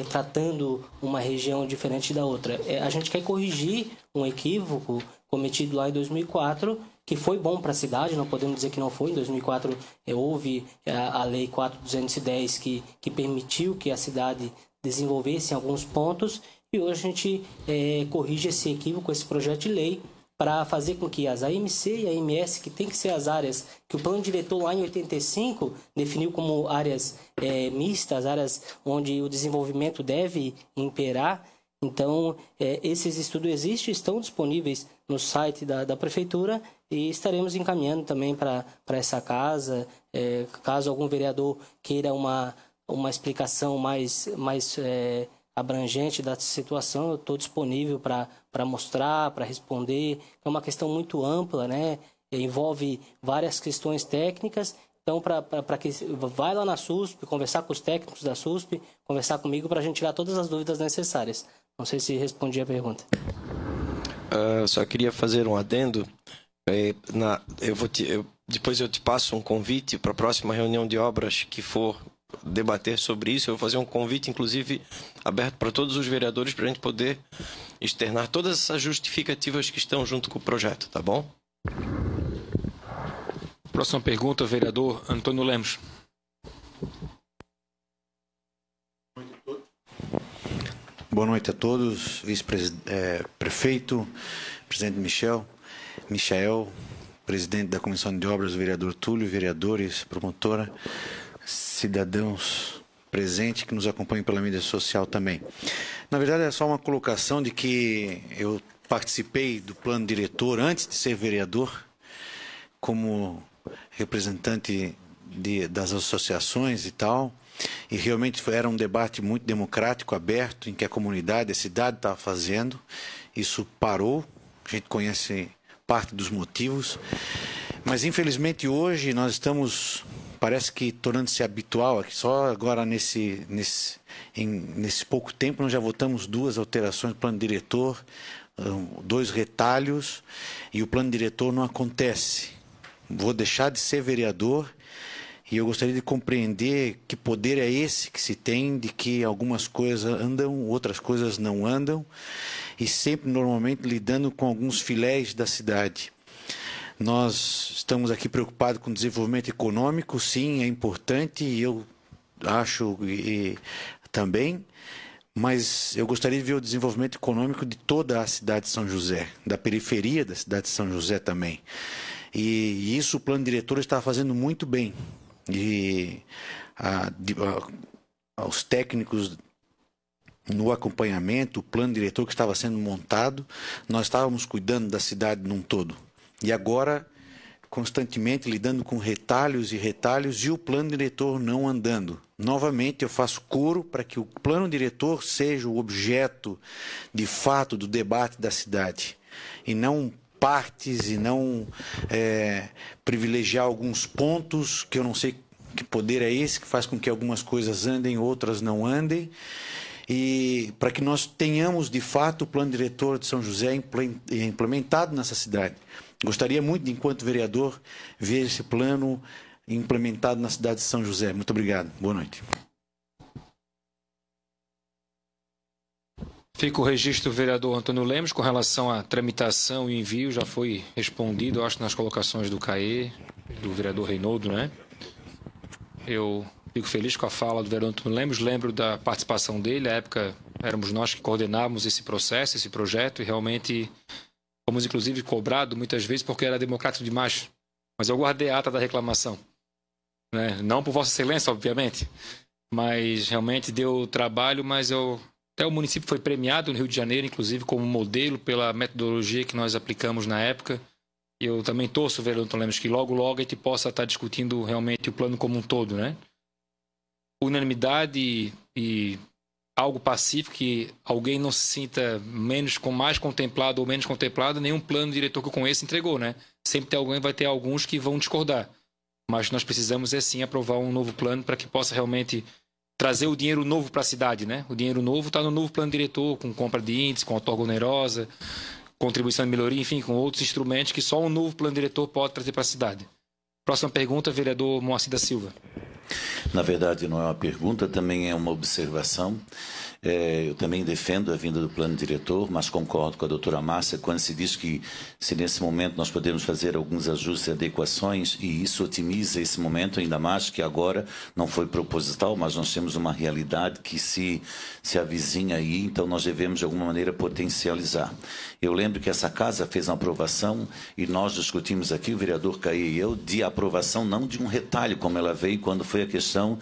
tratando uma região diferente da outra. A gente quer corrigir um equívoco cometido lá em 2004, que foi bom para a cidade, não podemos dizer que não foi. Em 2004 houve a Lei 4.210 que permitiu que a cidade desenvolvesse alguns pontos, e hoje a gente corrige esse equívoco, esse projeto de lei, para fazer com que as AMC e a AMS, que tem que ser as áreas que o plano diretor lá em 85 definiu como áreas mistas, áreas onde o desenvolvimento deve imperar. Então, esses estudos existem, estão disponíveis no site da Prefeitura e estaremos encaminhando também para essa casa. Caso algum vereador queira uma explicação mais abrangente da situação, eu estou disponível para mostrar, para responder. É uma questão muito ampla, né? Envolve várias questões técnicas. Então, para que vai lá na SUSP, conversar com os técnicos da SUSP, conversar comigo para a gente tirar todas as dúvidas necessárias. Não sei se respondi a pergunta. Só queria fazer um adendo. Depois eu te passo um convite para a próxima reunião de obras que for debater sobre isso. Eu vou fazer um convite, inclusive, aberto para todos os vereadores, para a gente poder externar todas essas justificativas que estão junto com o projeto, tá bom? Próxima pergunta, vereador Antônio Lemos. Boa noite a todos, vice-prefeito, presidente Michael, presidente da Comissão de Obras, vereador Túlio, vereadores, promotora, cidadãos presentes que nos acompanham pela mídia social também. Na verdade, é só uma colocação de que eu participei do plano diretor antes de ser vereador, como representante das associações e tal, e realmente era um debate muito democrático, aberto, em que a comunidade, a cidade estava fazendo. Isso parou, a gente conhece parte dos motivos, mas infelizmente hoje nós estamos, parece que tornando-se habitual, aqui só agora nesse pouco tempo nós já votamos 2 alterações do plano diretor, 2 retalhos, e o plano diretor não acontece. Vou deixar de ser vereador e eu gostaria de compreender que poder é esse que se tem, de que algumas coisas andam, outras coisas não andam, e sempre normalmente lidando com alguns filés da cidade. Nós estamos aqui preocupados com o desenvolvimento econômico, sim, é importante, e eu acho também, mas eu gostaria de ver o desenvolvimento econômico de toda a cidade de São José, da periferia da cidade de São José também. E isso o plano diretor está fazendo muito bem. E aos técnicos no acompanhamento, o plano diretor que estava sendo montado, nós estávamos cuidando da cidade num todo. E agora, constantemente lidando com retalhos e o plano diretor não andando. Novamente, eu faço coro para que o plano diretor seja o objeto, de fato, do debate da cidade. E não partes, e não privilegiar alguns pontos, que eu não sei que poder é esse, que faz com que algumas coisas andem, outras não andem. E para que nós tenhamos, de fato, o plano diretor de São José implementado nessa cidade. Gostaria muito, enquanto vereador, ver esse plano implementado na cidade de São José. Muito obrigado. Boa noite. Fica o registro do vereador Antônio Lemos com relação à tramitação e envio, já foi respondido, acho, nas colocações do CAE, do vereador Reinaldo, né? Eu fico feliz com a fala do vereador Antônio Lemos, lembro da participação dele, à época éramos nós que coordenávamos esse processo, esse projeto, e realmente fomos inclusive cobrados muitas vezes porque era democrático demais, mas eu guardei a ata da reclamação, né? Não por Vossa Excelência, obviamente, mas realmente deu trabalho, mas até o município foi premiado no Rio de Janeiro, inclusive como modelo pela metodologia que nós aplicamos na época. E eu também torço, vereador Antônio Lemos, que logo a gente possa estar discutindo realmente o plano como um todo, né? Unanimidade e algo pacífico, que alguém não se sinta mais contemplado ou menos contemplado, nenhum plano diretor que eu conheço entregou, né? Sempre vai ter alguns que vão discordar. Mas nós precisamos, sim, aprovar um novo plano para que possa realmente trazer o dinheiro novo para a cidade, né? O dinheiro novo está no novo plano diretor, com compra de índice, com outorga onerosa, contribuição de melhoria, enfim, com outros instrumentos que só um novo plano diretor pode trazer para a cidade. Próxima pergunta, vereador Moacir da Silva. Na verdade, não é uma pergunta, também é uma observação. Eu também defendo a vinda do plano diretor, mas concordo com a doutora Márcia quando se diz que, se nesse momento nós podemos fazer alguns ajustes e adequações, e isso otimiza esse momento, ainda mais que agora não foi proposital, mas nós temos uma realidade que se avizinha aí, então nós devemos, de alguma maneira, potencializar. Eu lembro que essa casa fez uma aprovação, e nós discutimos aqui, o vereador Caí e eu, de aprovação não de um retalho, como ela veio quando foi a questão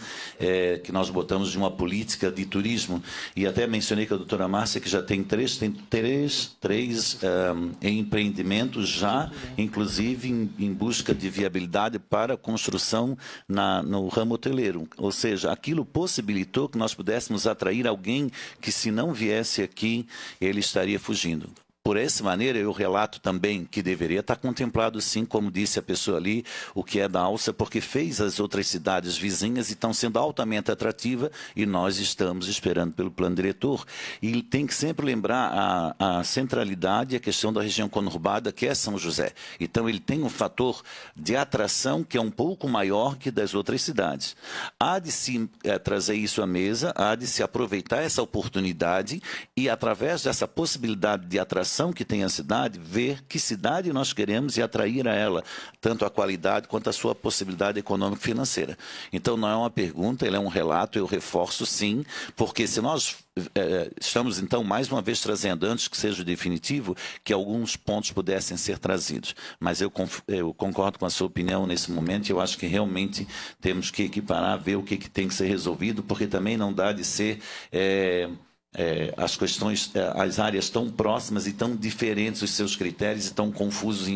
que nós botamos de uma política de turismo. E até mencionei com a doutora Márcia que já tem três empreendimentos já, inclusive em busca de viabilidade para construção no ramo hoteleiro. Ou seja, aquilo possibilitou que nós pudéssemos atrair alguém que, se não viesse aqui, ele estaria fugindo. Por essa maneira, eu relato também que deveria estar contemplado, sim, como disse a pessoa ali, o que é da alça, porque fez as outras cidades vizinhas e estão sendo altamente atrativas e nós estamos esperando pelo plano diretor. E tem que sempre lembrar a centralidade e a questão da região conurbada, que é São José. Então, ele tem um fator de atração que é um pouco maior que das outras cidades. Há de se trazer isso à mesa, há de se aproveitar essa oportunidade e, através dessa possibilidade de atração que tem a cidade, ver que cidade nós queremos e atrair a ela, tanto a qualidade quanto a sua possibilidade econômica e financeira. Então, não é uma pergunta, ele é um relato, eu reforço sim, porque se nós estamos, então, mais uma vez trazendo, antes que seja o definitivo, que alguns pontos pudessem ser trazidos. Mas eu concordo com a sua opinião nesse momento e eu acho que realmente temos que equiparar, ver o que tem que ser resolvido, porque também não dá de ser... as questões, as áreas tão próximas e tão diferentes os seus critérios e tão confusos em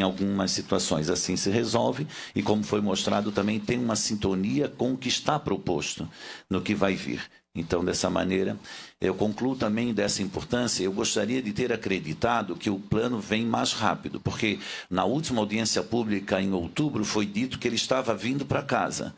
algumas situações. Assim se resolve e, como foi mostrado, também tem uma sintonia com o que está proposto no que vai vir. Então, dessa maneira, eu concluo também dessa importância. Eu gostaria de ter acreditado que o plano vem mais rápido, porque na última audiência pública, em outubro, foi dito que ele estava vindo para casa.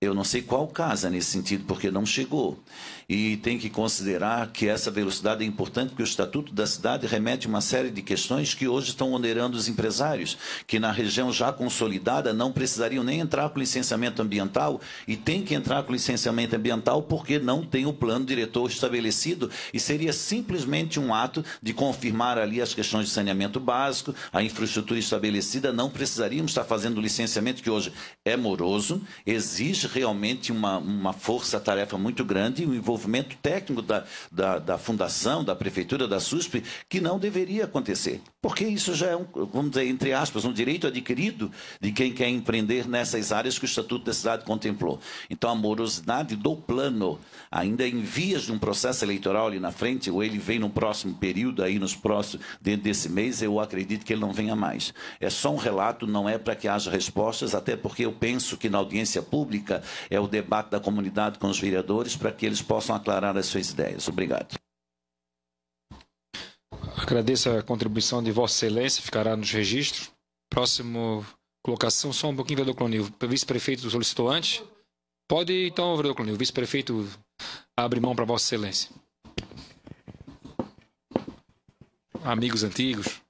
Eu não sei qual casa nesse sentido, porque não chegou. E tem que considerar que essa velocidade é importante, porque o Estatuto da Cidade remete a uma série de questões que hoje estão onerando os empresários, que na região já consolidada não precisariam nem entrar com licenciamento ambiental, e tem que entrar com licenciamento ambiental porque não tem o plano diretor estabelecido, e seria simplesmente um ato de confirmar ali as questões de saneamento básico, a infraestrutura estabelecida, não precisaríamos estar fazendo o licenciamento, que hoje é moroso, exige realmente uma força-tarefa muito grande e um envolvimento técnico da fundação, da prefeitura, da SUSP, que não deveria acontecer. Porque isso já é, vamos dizer, entre aspas, um direito adquirido de quem quer empreender nessas áreas que o Estatuto da Cidade contemplou. Então, a morosidade do plano, ainda em vias de um processo eleitoral ali na frente, ou ele vem no próximo período, aí dentro desse mês, eu acredito que ele não venha mais. É só um relato, não é para que haja respostas, até porque eu penso que na audiência pública é o debate da comunidade com os vereadores para que eles possam aclarar as suas ideias. Obrigado. Agradeço a contribuição de Vossa Excelência, ficará nos registros. Próximo colocação, só um pouquinho, vereador Clonil. O vice-prefeito solicitou antes. Pode, então, vereador Clonil. O vice-prefeito abre mão para Vossa Excelência. Amigos antigos.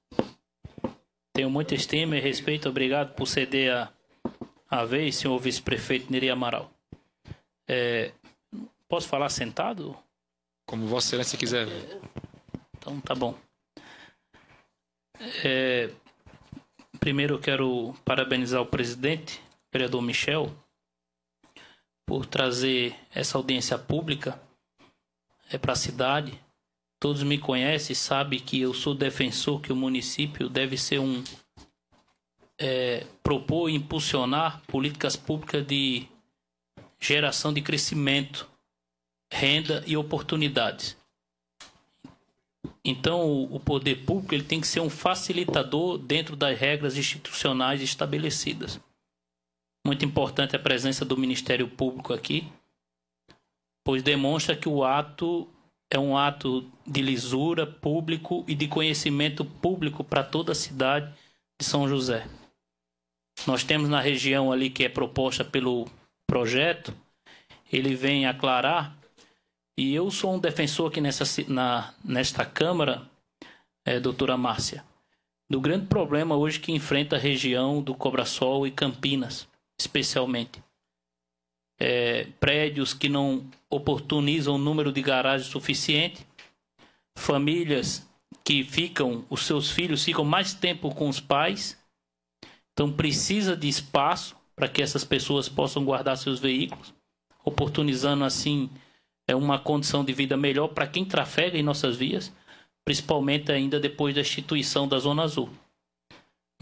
Tenho muita estima e respeito. Obrigado por ceder a vez, senhor vice-prefeito Neri Amaral. Posso falar sentado? Como Vossa Excelência quiser. Então, tá bom. Primeiro eu quero parabenizar o presidente, vereador Michel, por trazer essa audiência pública para a cidade. Todos me conhecem e sabem que eu sou defensor que o município deve ser propor e impulsionar políticas públicas de geração de crescimento, renda e oportunidades. Então, o poder público ele tem que ser um facilitador dentro das regras institucionais estabelecidas. Muito importante a presença do Ministério Público aqui, pois demonstra que o ato é um ato de lisura público e de conhecimento público para toda a cidade de São José. Nós temos na região ali que é proposta pelo projeto, ele vem aclarar, e eu sou um defensor aqui nesta Câmara, doutora Márcia, do grande problema hoje que enfrenta a região do Cobrasol e Campinas, especialmente. Prédios que não oportunizam o número de garagens suficiente, famílias que os seus filhos ficam mais tempo com os pais, então precisa de espaço para que essas pessoas possam guardar seus veículos, oportunizando assim uma condição de vida melhor para quem trafega em nossas vias, principalmente ainda depois da instituição da Zona Azul.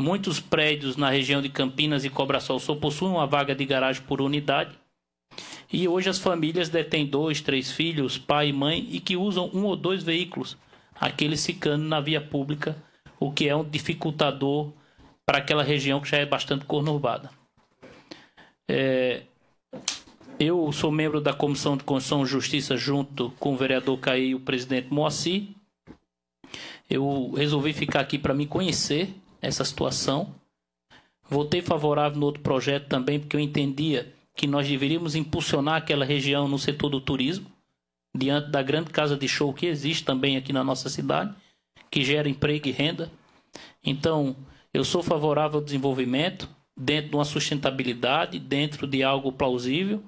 Muitos prédios na região de Campinas e Cobrasol só possuem uma vaga de garagem por unidade, e hoje as famílias detêm 2, 3 filhos, pai e mãe, e que usam 1 ou 2 veículos, aqueles ficando na via pública, o que é um dificultador para aquela região que já é bastante conurbada. Eu sou membro da Comissão de Constituição e Justiça junto com o vereador Caí e o presidente Moacir. Eu resolvi ficar aqui para me conhecer essa situação. Votei favorável no outro projeto também, porque eu entendia que nós deveríamos impulsionar aquela região no setor do turismo, diante da grande casa de show que existe também aqui na nossa cidade, que gera emprego e renda. Então, eu sou favorável ao desenvolvimento, dentro de uma sustentabilidade, dentro de algo plausível,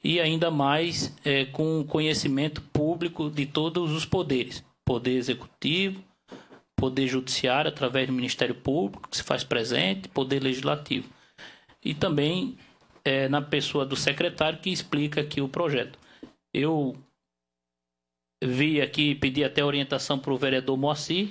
e ainda mais com conhecimento público de todos os poderes. Poder executivo, poder judiciário, através do Ministério Público, que se faz presente, poder legislativo. E também na pessoa do secretário, que explica aqui o projeto. Eu vi aqui, pedi até orientação para o vereador Moacir,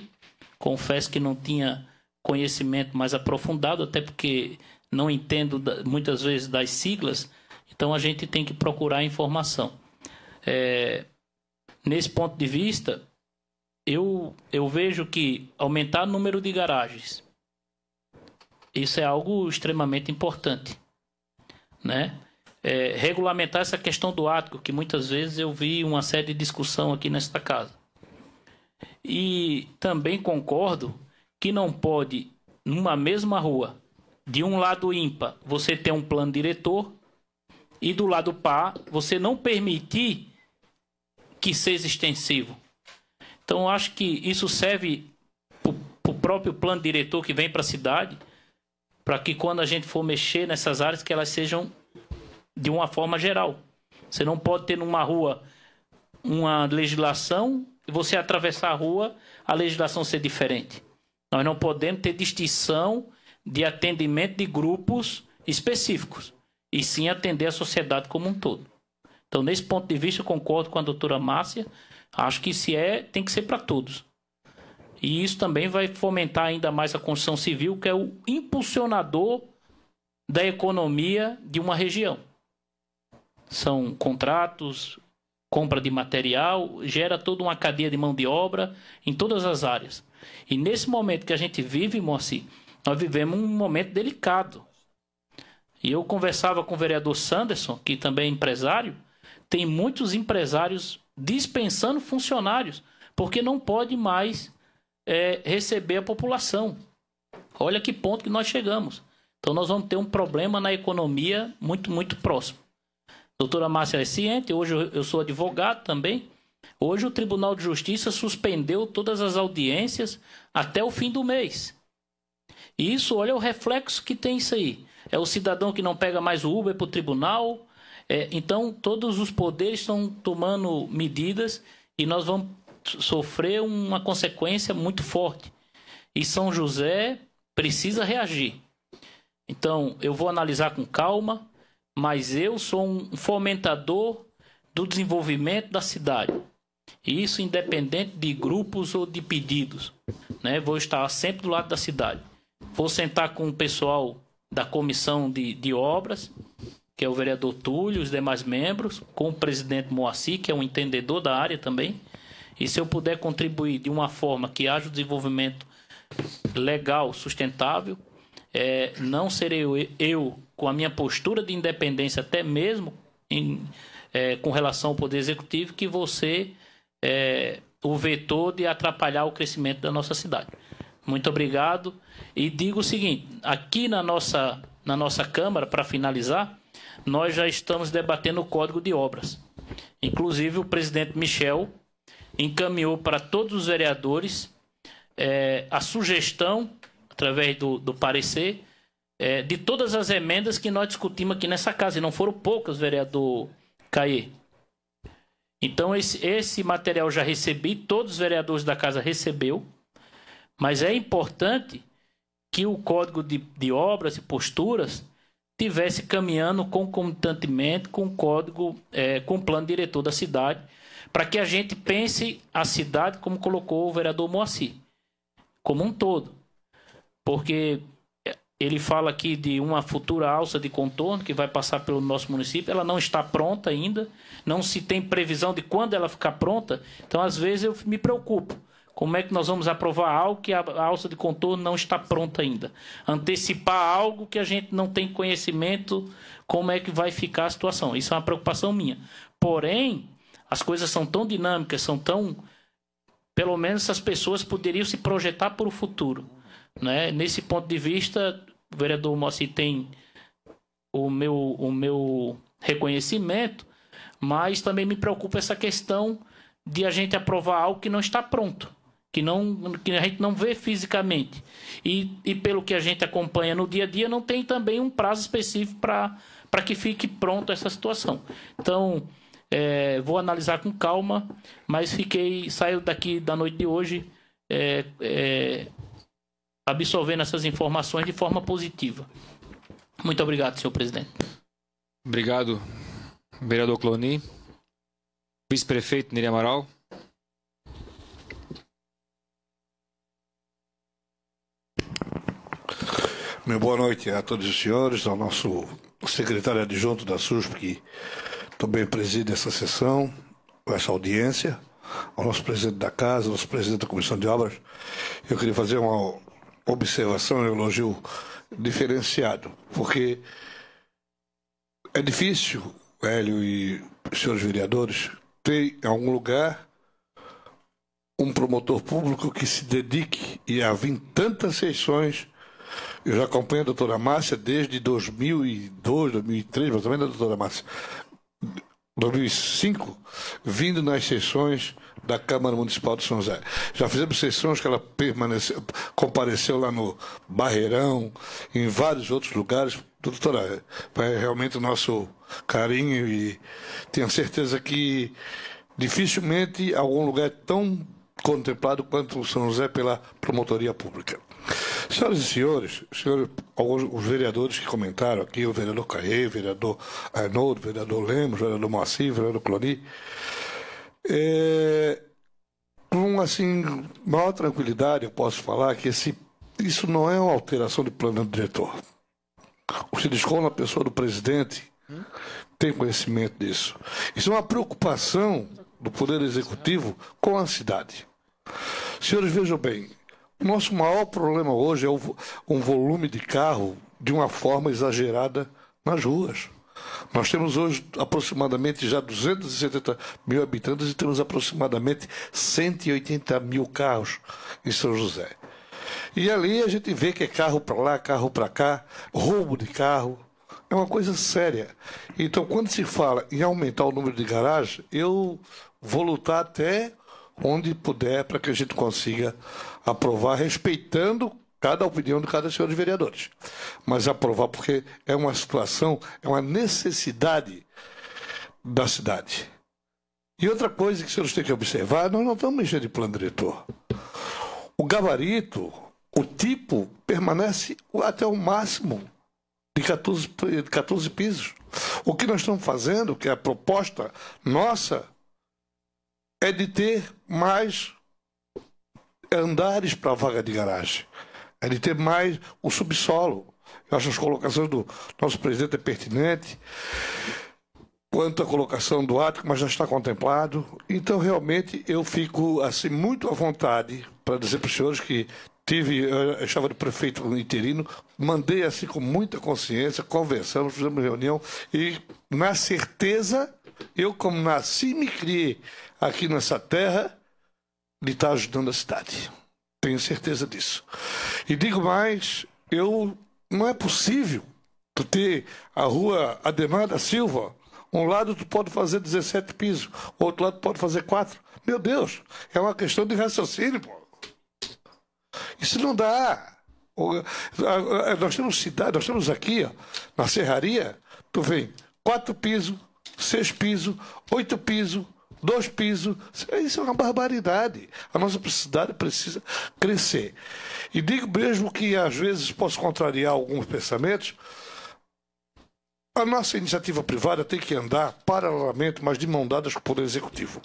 confesso que não tinha conhecimento mais aprofundado, até porque não entendo muitas vezes das siglas, então a gente tem que procurar informação. Nesse ponto de vista, eu vejo que aumentar o número de garagens, isso é algo extremamente importante, né? Regulamentar essa questão do ático, que muitas vezes eu vi uma série de discussão aqui nesta casa. E também concordo que não pode, numa mesma rua, de um lado ímpar, você ter um plano diretor, e do lado par, você não permitir que seja extensivo. Então, eu acho que isso serve para o próprio plano diretor que vem para a cidade, para que quando a gente for mexer nessas áreas, que elas sejam de uma forma geral. Você não pode ter numa rua uma legislação e você atravessar a rua, a legislação ser diferente. Nós não podemos ter distinção de atendimento de grupos específicos, e sim atender a sociedade como um todo. Então, nesse ponto de vista, eu concordo com a doutora Márcia, acho que tem que ser para todos. E isso também vai fomentar ainda mais a construção civil, que é o impulsionador da economia de uma região. São contratos, compra de material, gera toda uma cadeia de mão de obra em todas as áreas. E nesse momento que a gente vive, Moacir, nós vivemos um momento delicado. E eu conversava com o vereador Sanderson, que também é empresário, tem muitos empresários dispensando funcionários, porque não pode mais receber a população. Olha que ponto que nós chegamos. Então nós vamos ter um problema na economia muito, muito próximo. A doutora Márcia é ciente, hoje eu sou advogado também. Hoje o Tribunal de Justiça suspendeu todas as audiências até o fim do mês. E isso, olha o reflexo que tem isso aí. É o cidadão que não pega mais o Uber para o tribunal. Então, todos os poderes estão tomando medidas e nós vamos sofrer uma consequência muito forte. E São José precisa reagir. Então, eu vou analisar com calma, mas eu sou um fomentador do desenvolvimento da cidade. E isso independente de grupos ou de pedidos, né? Vou estar sempre do lado da cidade. Vou sentar com o pessoal da comissão de obras, que é o vereador Túlio, os demais membros, com o presidente Moacir, que é um entendedor da área também. E se eu puder contribuir de uma forma que haja o desenvolvimento legal, sustentável, não serei eu, com a minha postura de independência, até mesmo com relação ao Poder Executivo, que vou ser o vetor de atrapalhar o crescimento da nossa cidade. Muito obrigado. E digo o seguinte, aqui na nossa Câmara, para finalizar, nós já estamos debatendo o Código de Obras. Inclusive, o presidente Michel encaminhou para todos os vereadores a sugestão, através do parecer, de todas as emendas que nós discutimos aqui nessa casa. E não foram poucas, vereador Caê. Então, esse material já recebi, todos os vereadores da casa recebeu, mas é importante que o Código de Obras e Posturas tivesse caminhando concomitantemente com o Código, com o Plano Diretor da cidade, para que a gente pense a cidade, como colocou o vereador Moacir, como um todo. Porque ele fala aqui de uma futura alça de contorno que vai passar pelo nosso município. Ela não está pronta ainda, não se tem previsão de quando ela ficar pronta. Então, às vezes, eu me preocupo. Como é que nós vamos aprovar algo que a alça de contorno não está pronta ainda? Antecipar algo que a gente não tem conhecimento, como é que vai ficar a situação. Isso é uma preocupação minha. Porém, as coisas são tão dinâmicas, são tão... Pelo menos essas pessoas poderiam se projetar para o futuro, né? Nesse ponto de vista, o vereador Moacir tem o meu reconhecimento, mas também me preocupa essa questão de a gente aprovar algo que não está pronto, que a gente não vê fisicamente. E pelo que a gente acompanha no dia a dia, não tem também um prazo específico para que fique pronto essa situação. Então, vou analisar com calma, mas saio daqui da noite de hoje absorvendo essas informações de forma positiva. Muito obrigado, senhor presidente. Obrigado, vereador Cloni. Vice-prefeito Neri Amaral. Boa noite a todos os senhores, ao nosso secretário adjunto da SUSP, que também preside essa sessão, essa audiência, ao nosso presidente da casa, ao nosso presidente da Comissão de Obras. Eu queria fazer uma observação, um elogio diferenciado, porque é difícil, Hélio e os senhores vereadores, ter em algum lugar um promotor público que se dedique, e havia tantas sessões. Eu já acompanho a doutora Márcia desde 2002, 2003, mas também da doutora Márcia, 2005, vindo nas sessões da Câmara Municipal de São José. Já fizemos sessões que ela compareceu lá no Barreirão, em vários outros lugares. Doutora, é realmente o nosso carinho, e tenho certeza que dificilmente algum lugar é tão contemplado quanto o São José pela promotoria pública. Senhoras e senhores, alguns os vereadores que comentaram aqui, o vereador Caê, o vereador Arnoldo, o vereador Lemos, o vereador Moacir, o vereador Cloni, com assim, maior tranquilidade eu posso falar que isso não é uma alteração de plano diretor. O Cidescom, na pessoa do presidente, tem conhecimento disso. Isso é uma preocupação do Poder Executivo com a cidade. Senhores, vejam bem, o nosso maior problema hoje é um volume de carro de uma forma exagerada nas ruas. Nós temos hoje aproximadamente já 270 mil habitantes e temos aproximadamente 180 mil carros em São José. E ali a gente vê que é carro para lá, carro para cá, roubo de carro. É uma coisa séria. Então, quando se fala em aumentar o número de garagens, eu vou lutar até onde puder para que a gente consiga aprovar, respeitando cada opinião de cada senhor de vereadores. Mas aprovar porque é uma situação, é uma necessidade da cidade. E outra coisa que os senhores têm que observar, nós não estamos mexendo de plano diretor. O gabarito, o tipo, permanece até o máximo de 14 pisos. O que nós estamos fazendo, que é a proposta nossa, é de ter mais andares para a vaga de garagem. É de ter mais o subsolo. Eu acho as colocações do nosso presidente é pertinente. Quanto à colocação do ático, mas já está contemplado. Então, realmente, eu fico assim muito à vontade para dizer para os senhores que eu estava de prefeito interino, mandei assim com muita consciência, conversamos, fizemos reunião e, na certeza, eu, como nasci e me criei aqui nessa terra, de estar ajudando a cidade. Tenho certeza disso. E digo mais, não é possível tu ter a rua Ademar da Silva, um lado tu pode fazer 17 pisos, outro lado tu pode fazer 4. Meu Deus, é uma questão de raciocínio, pô. Isso não dá. Nós temos cidade, nós temos aqui, ó, na Serraria, tu vem 4 pisos, 6 pisos, 8 pisos, 2 pisos. Isso é uma barbaridade. A nossa cidade precisa crescer. E digo mesmo que às vezes posso contrariar alguns pensamentos. A nossa iniciativa privada tem que andar paralelamente, mas de mão dadas com o Poder Executivo,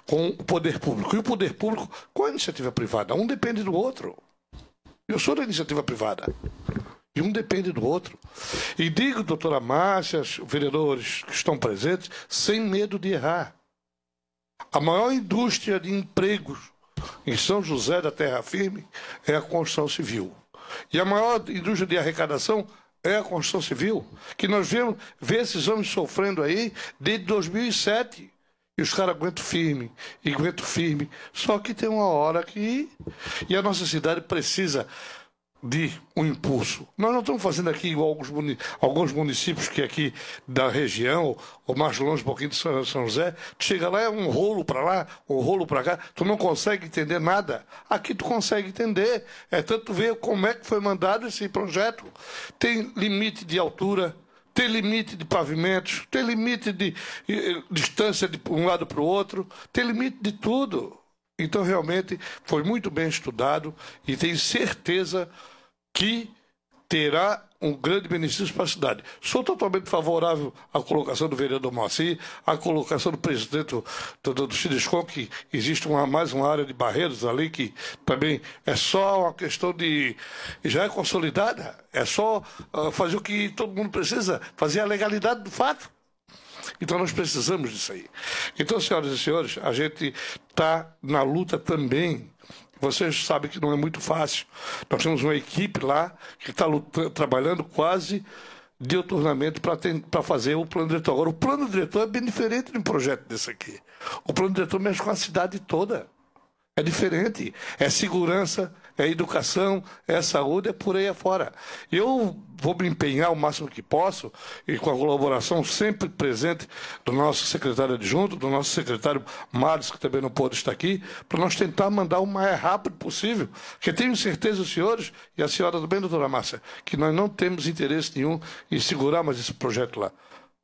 com o Poder Público. E o Poder Público com a iniciativa privada. Um depende do outro. Eu sou da iniciativa privada. E um depende do outro. E digo, doutora Márcia, vereadores que estão presentes, sem medo de errar. A maior indústria de empregos em São José da Terra Firme é a construção civil. E a maior indústria de arrecadação é a construção civil, que nós vemos esses homens sofrendo aí desde 2007. E os caras aguentam firme, Só que tem uma hora que... E a nossa cidade precisa de um impulso. Nós não estamos fazendo aqui igual alguns municípios que aqui da região, ou mais longe um pouquinho de São José, tu chega lá, é um rolo para lá, um rolo para cá, tu não consegue entender nada. Aqui tu consegue entender. É tanto ver como é que foi mandado esse projeto. Tem limite de altura, tem limite de pavimentos, tem limite de distância de um lado para o outro, tem limite de tudo. Então, realmente, foi muito bem estudado e tenho certeza que terá um grande benefício para a cidade. Sou totalmente favorável à colocação do vereador Moacir, à colocação do presidente do Xidescom, que existe mais uma área de barreiros ali, que também é só uma questão de... já é consolidada, é só fazer o que todo mundo precisa, fazer a legalidade do fato. Então nós precisamos disso aí. Então, senhoras e senhores, a gente está na luta também. Vocês sabem que não é muito fácil. Nós temos uma equipe lá que está trabalhando quase diuturnamente para fazer o plano diretor. Agora, o plano diretor é bem diferente de um projeto desse aqui. O plano diretor mexe com a cidade toda. É diferente. É segurança, é educação, é saúde, é por aí afora. Eu vou me empenhar o máximo que posso, e com a colaboração sempre presente do nosso secretário adjunto, do nosso secretário Mário, que também não pôde estar aqui, para nós tentar mandar o mais rápido possível. Porque tenho certeza, os senhores, e a senhora também, doutora Márcia, que nós não temos interesse nenhum em segurar mais esse projeto lá.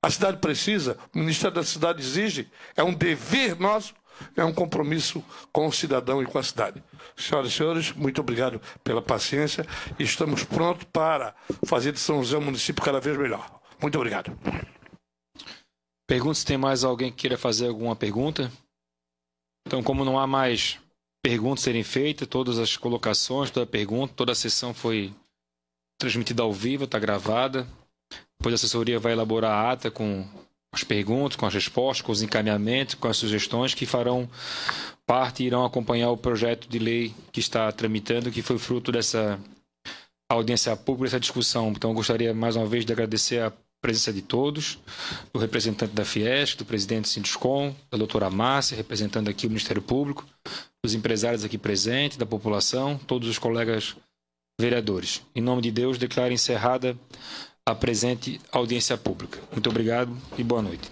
A cidade precisa, o Ministério da Cidade exige, é um dever nosso, é um compromisso com o cidadão e com a cidade. Senhoras e senhores, muito obrigado pela paciência e estamos prontos para fazer de São José um município cada vez melhor. Muito obrigado. Pergunto se tem mais alguém que queira fazer alguma pergunta. Então, como não há mais perguntas a serem feitas, todas as colocações, toda a pergunta, toda a sessão foi transmitida ao vivo, está gravada. Depois a assessoria vai elaborar a ata com as perguntas, com as respostas, com os encaminhamentos, com as sugestões que farão parte e irão acompanhar o projeto de lei que está tramitando, que foi fruto dessa audiência pública, dessa discussão. Então, eu gostaria mais uma vez de agradecer a presença de todos, do representante da Fiesc, do presidente do Sinduscom, da doutora Márcia, representando aqui o Ministério Público, dos empresários aqui presentes, da população, todos os colegas vereadores. Em nome de Deus, declaro encerrada a presente audiência pública. Muito obrigado e boa noite.